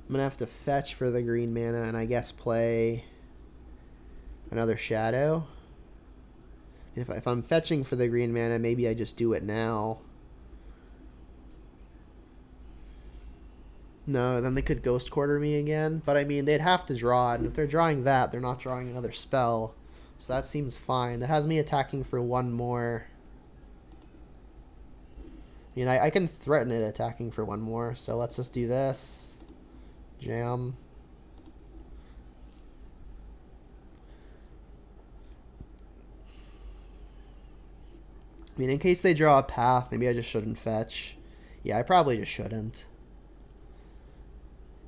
I'm going to have to fetch for the green mana and I guess play another Shadow. And if I'm fetching for the green mana, maybe I just do it now. No, then they could Ghost Quarter me again. But I mean, they'd have to draw it. And if they're drawing that, they're not drawing another spell. So that seems fine. That has me attacking for 1 more. I mean, I can threaten it attacking for 1 more. So let's just do this. Jam. I mean, in case they draw a path, maybe I just shouldn't fetch. Yeah, I probably just shouldn't.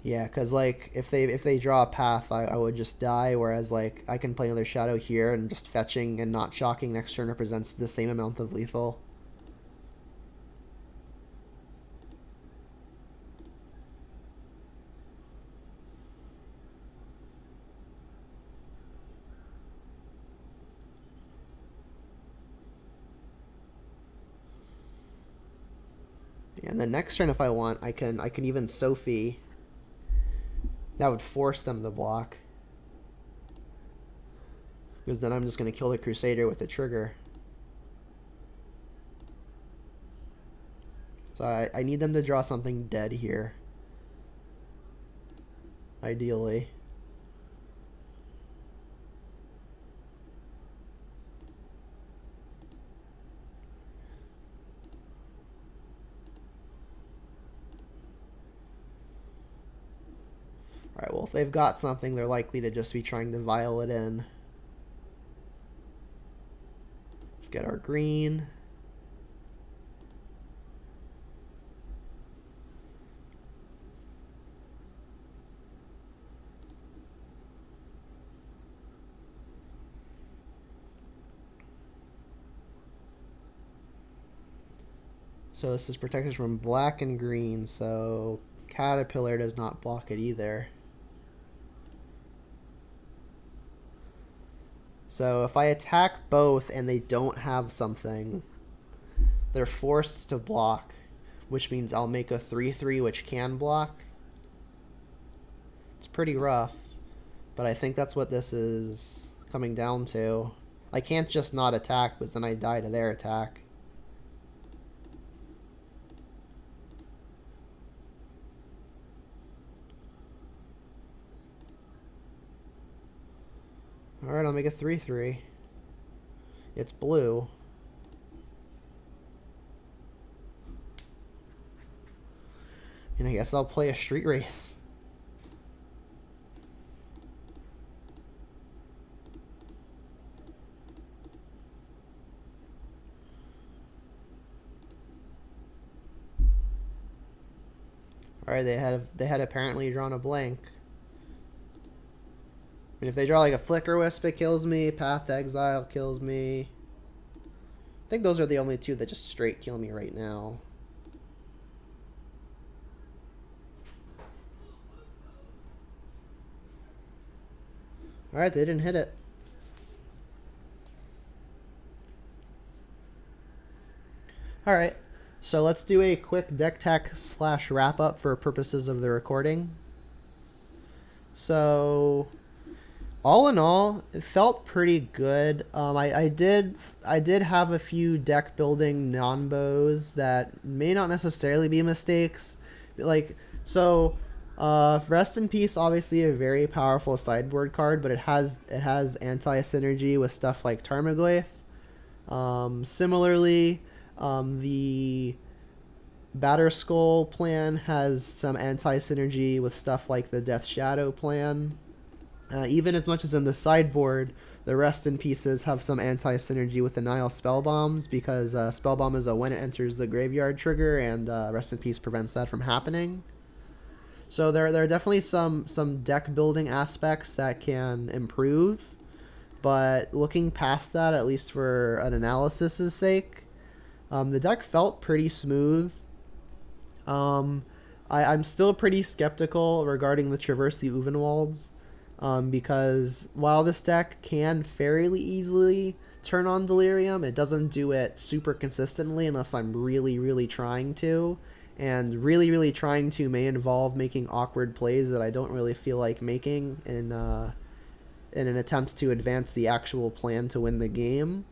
Yeah, because, like, if they draw a path, I would just die, whereas, like, I can play another Shadow here, and just fetching and not shocking next turn represents the same amount of lethal. And then next turn, if I want, I can even Sophie. That would force them to block. Because then I'm just going to kill the Crusader with the trigger. So I need them to draw something dead here. Ideally. Alright, well, if they've got something, they're likely to just be trying to vial it in. Let's get our green. So this is protected from black and green, so Caterpillar does not block it either. So if I attack both and they don't have something, they're forced to block, which means I'll make a 3/3 which can block. It's pretty rough, but I think that's what this is coming down to. I can't just not attack, because then I die to their attack. Alright, I'll make a 3/3. It's blue. And I guess I'll play a Street Wraith. Alright, they had apparently drawn a blank. I mean, if they draw like a Flicker Wisp, it kills me. Path to Exile kills me. I think those are the only two that just straight kill me right now. Alright, they didn't hit it. Alright, so let's do a quick deck tech / wrap up for purposes of the recording. So, all in all, it felt pretty good. I did have a few deck building non-bows that may not necessarily be mistakes. Like, so Rest in Peace, obviously a very powerful sideboard card, but it has anti-synergy with stuff like Tarmogoyf. Similarly, the Batterskull plan has some anti-synergy with stuff like the Death Shadow plan. Even as much as in the sideboard, the Rest in Pieces have some anti-synergy with the Nile Spellbombs, because Spellbomb is a when it enters the graveyard trigger, and Rest in Peace prevents that from happening. So there are definitely some deck building aspects that can improve, but looking past that, at least for an analysis's sake, the deck felt pretty smooth. I'm still pretty skeptical regarding the Traverse the Uvenwalds, because while this deck can fairly easily turn on Delirium, it doesn't do it super consistently unless I'm really, really trying to. And really, really trying to may involve making awkward plays that I don't really feel like making in an attempt to advance the actual plan to win the game.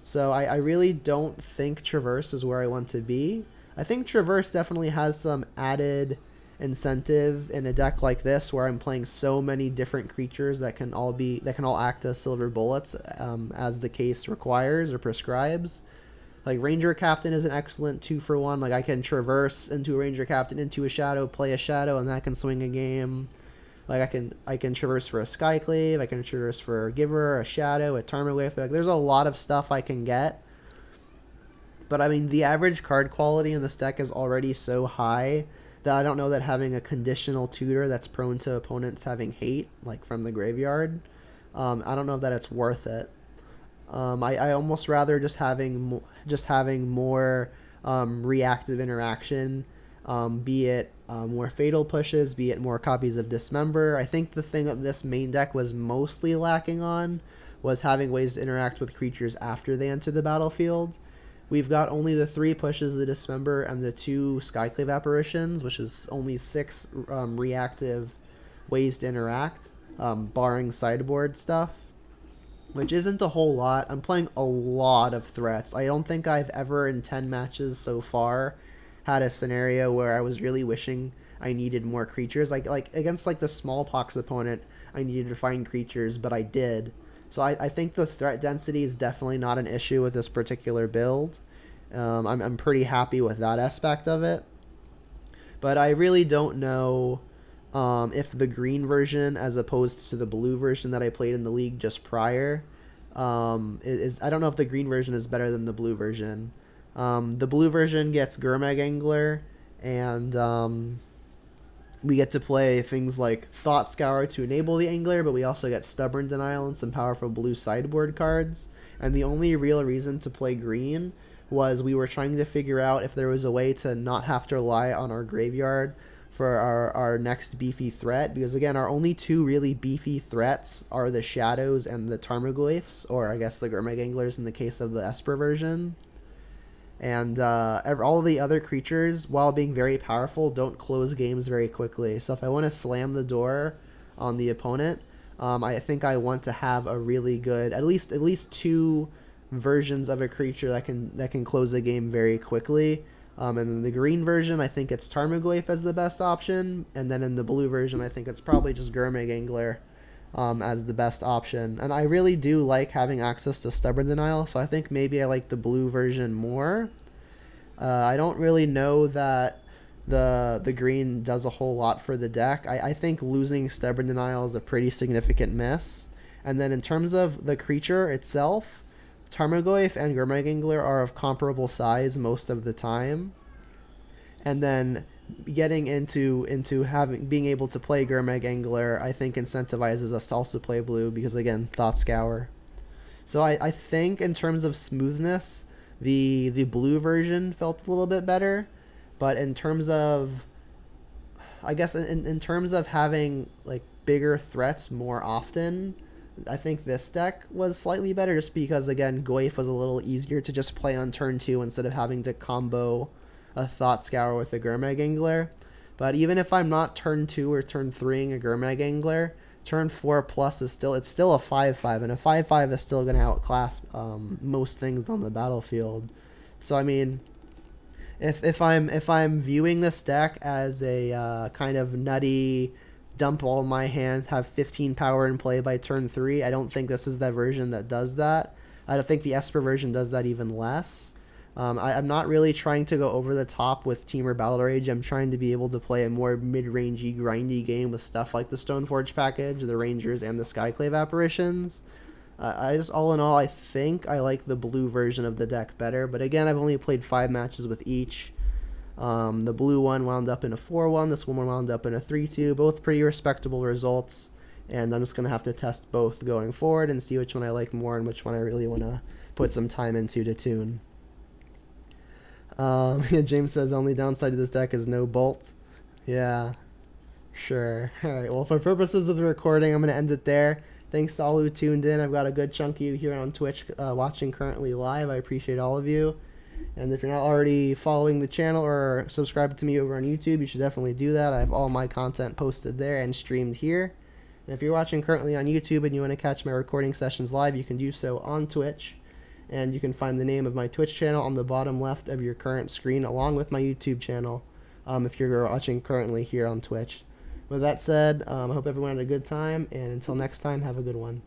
So I really don't think Traverse is where I want to be. I think Traverse definitely has some added incentive in a deck like this, where I'm playing so many different creatures that can all act as silver bullets, as the case requires or prescribes. Like Ranger Captain is an excellent 2-for-1. Like I can traverse into a Ranger Captain, into a Shadow, play a Shadow, and that can swing a game. Like I can traverse for a Skyclave, I can traverse for a Giver, a Shadow, a Tarmogoyf. Like there's a lot of stuff I can get. But I mean, the average card quality in this deck is already so high that I don't know that having a conditional tutor that's prone to opponents having hate, like from the graveyard, I don't know that it's worth it. I almost rather just having more reactive interaction, be it more fatal pushes, be it more copies of Dismember. I think the thing that this main deck was mostly lacking on was having ways to interact with creatures after they enter the battlefield. We've got only the 3 pushes of the Dismember and the 2 Skyclave apparitions, which is only 6 reactive ways to interact, barring sideboard stuff, which isn't a whole lot. I'm playing a lot of threats. I don't think I've ever in 10 matches so far had a scenario where I was really wishing I needed more creatures. Like against like the Smallpox opponent, I needed to find creatures, but I did. So I think the threat density is definitely not an issue with this particular build. I'm pretty happy with that aspect of it. But I really don't know if the green version, as opposed to the blue version that I played in the league just prior, I don't know if the green version is better than the blue version. The blue version gets Gurmag Angler, and we get to play things like Thought Scour to enable the Angler, but we also get Stubborn Denial and some powerful blue sideboard cards. And the only real reason to play green was we were trying to figure out if there was a way to not have to rely on our graveyard for our next beefy threat, because again, our only 2 really beefy threats are the Shadows and the Tarmogoyfs, or I guess the Gurmag Anglers in the case of the Esper version. And all the other creatures, while being very powerful, don't close games very quickly. So if I want to slam the door on the opponent, I think I want to have a really good, at least 2 versions of a creature that can close the game very quickly. And in the green version, I think it's Tarmogoyf as the best option, and then in the blue version, I think it's probably just Gurmag Angler as the best option. And I really do like having access to Stubborn Denial, so I think maybe I like the blue version more. I don't really know that the green does a whole lot for the deck. I think losing Stubborn Denial is a pretty significant miss. And then in terms of the creature itself, Tarmogoyf and Gurmag Angler are of comparable size most of the time. And then getting into being able to play Gurmag Angler, I think incentivizes us to also play blue, because again, Thought Scour. So I think in terms of smoothness, the blue version felt a little bit better. But in terms of, I guess in terms of having like bigger threats more often, I think this deck was slightly better just because, again, Goyf was a little easier to just play on turn 2 instead of having to combo a Thought Scour with a Gurmag Angler. But even if I'm not turn 2 or turn 3ing a Gurmag Angler, turn 4 plus is still, it's still a 5/5, and a 5/5 is still going to outclass most things on the battlefield. So I mean, if I'm viewing this deck as a kind of nutty dump all my hand, have 15 power in play by turn 3, I don't think this is the version that does that. I don't think the Esper version does that even less. I'm not really trying to go over the top with Temur Battle Rage. I'm trying to be able to play a more mid-rangey, grindy game with stuff like the Stoneforge package, the Rangers, and the Skyclave apparitions. I just, all in all, I think I like the blue version of the deck better. But again, I've only played 5 matches with each. The blue one wound up in a 4-1. This one wound up in a 3-2. Both pretty respectable results. And I'm just going to have to test both going forward and see which one I like more and which one I really want to put some time into to tune. James says the only downside to this deck is no bolt. Yeah, sure. Alright, well, for purposes of the recording, I'm going to end it there. Thanks to all who tuned in. I've got a good chunk of you here on Twitch watching currently live. I appreciate all of you. And if you're not already following the channel or subscribed to me over on YouTube, you should definitely do that. I have all my content posted there and streamed here. And if you're watching currently on YouTube and you want to catch my recording sessions live, you can do so on Twitch. And you can find the name of my Twitch channel on the bottom left of your current screen, along with my YouTube channel, if you're watching currently here on Twitch. With that said, I hope everyone had a good time, and until next time, have a good one.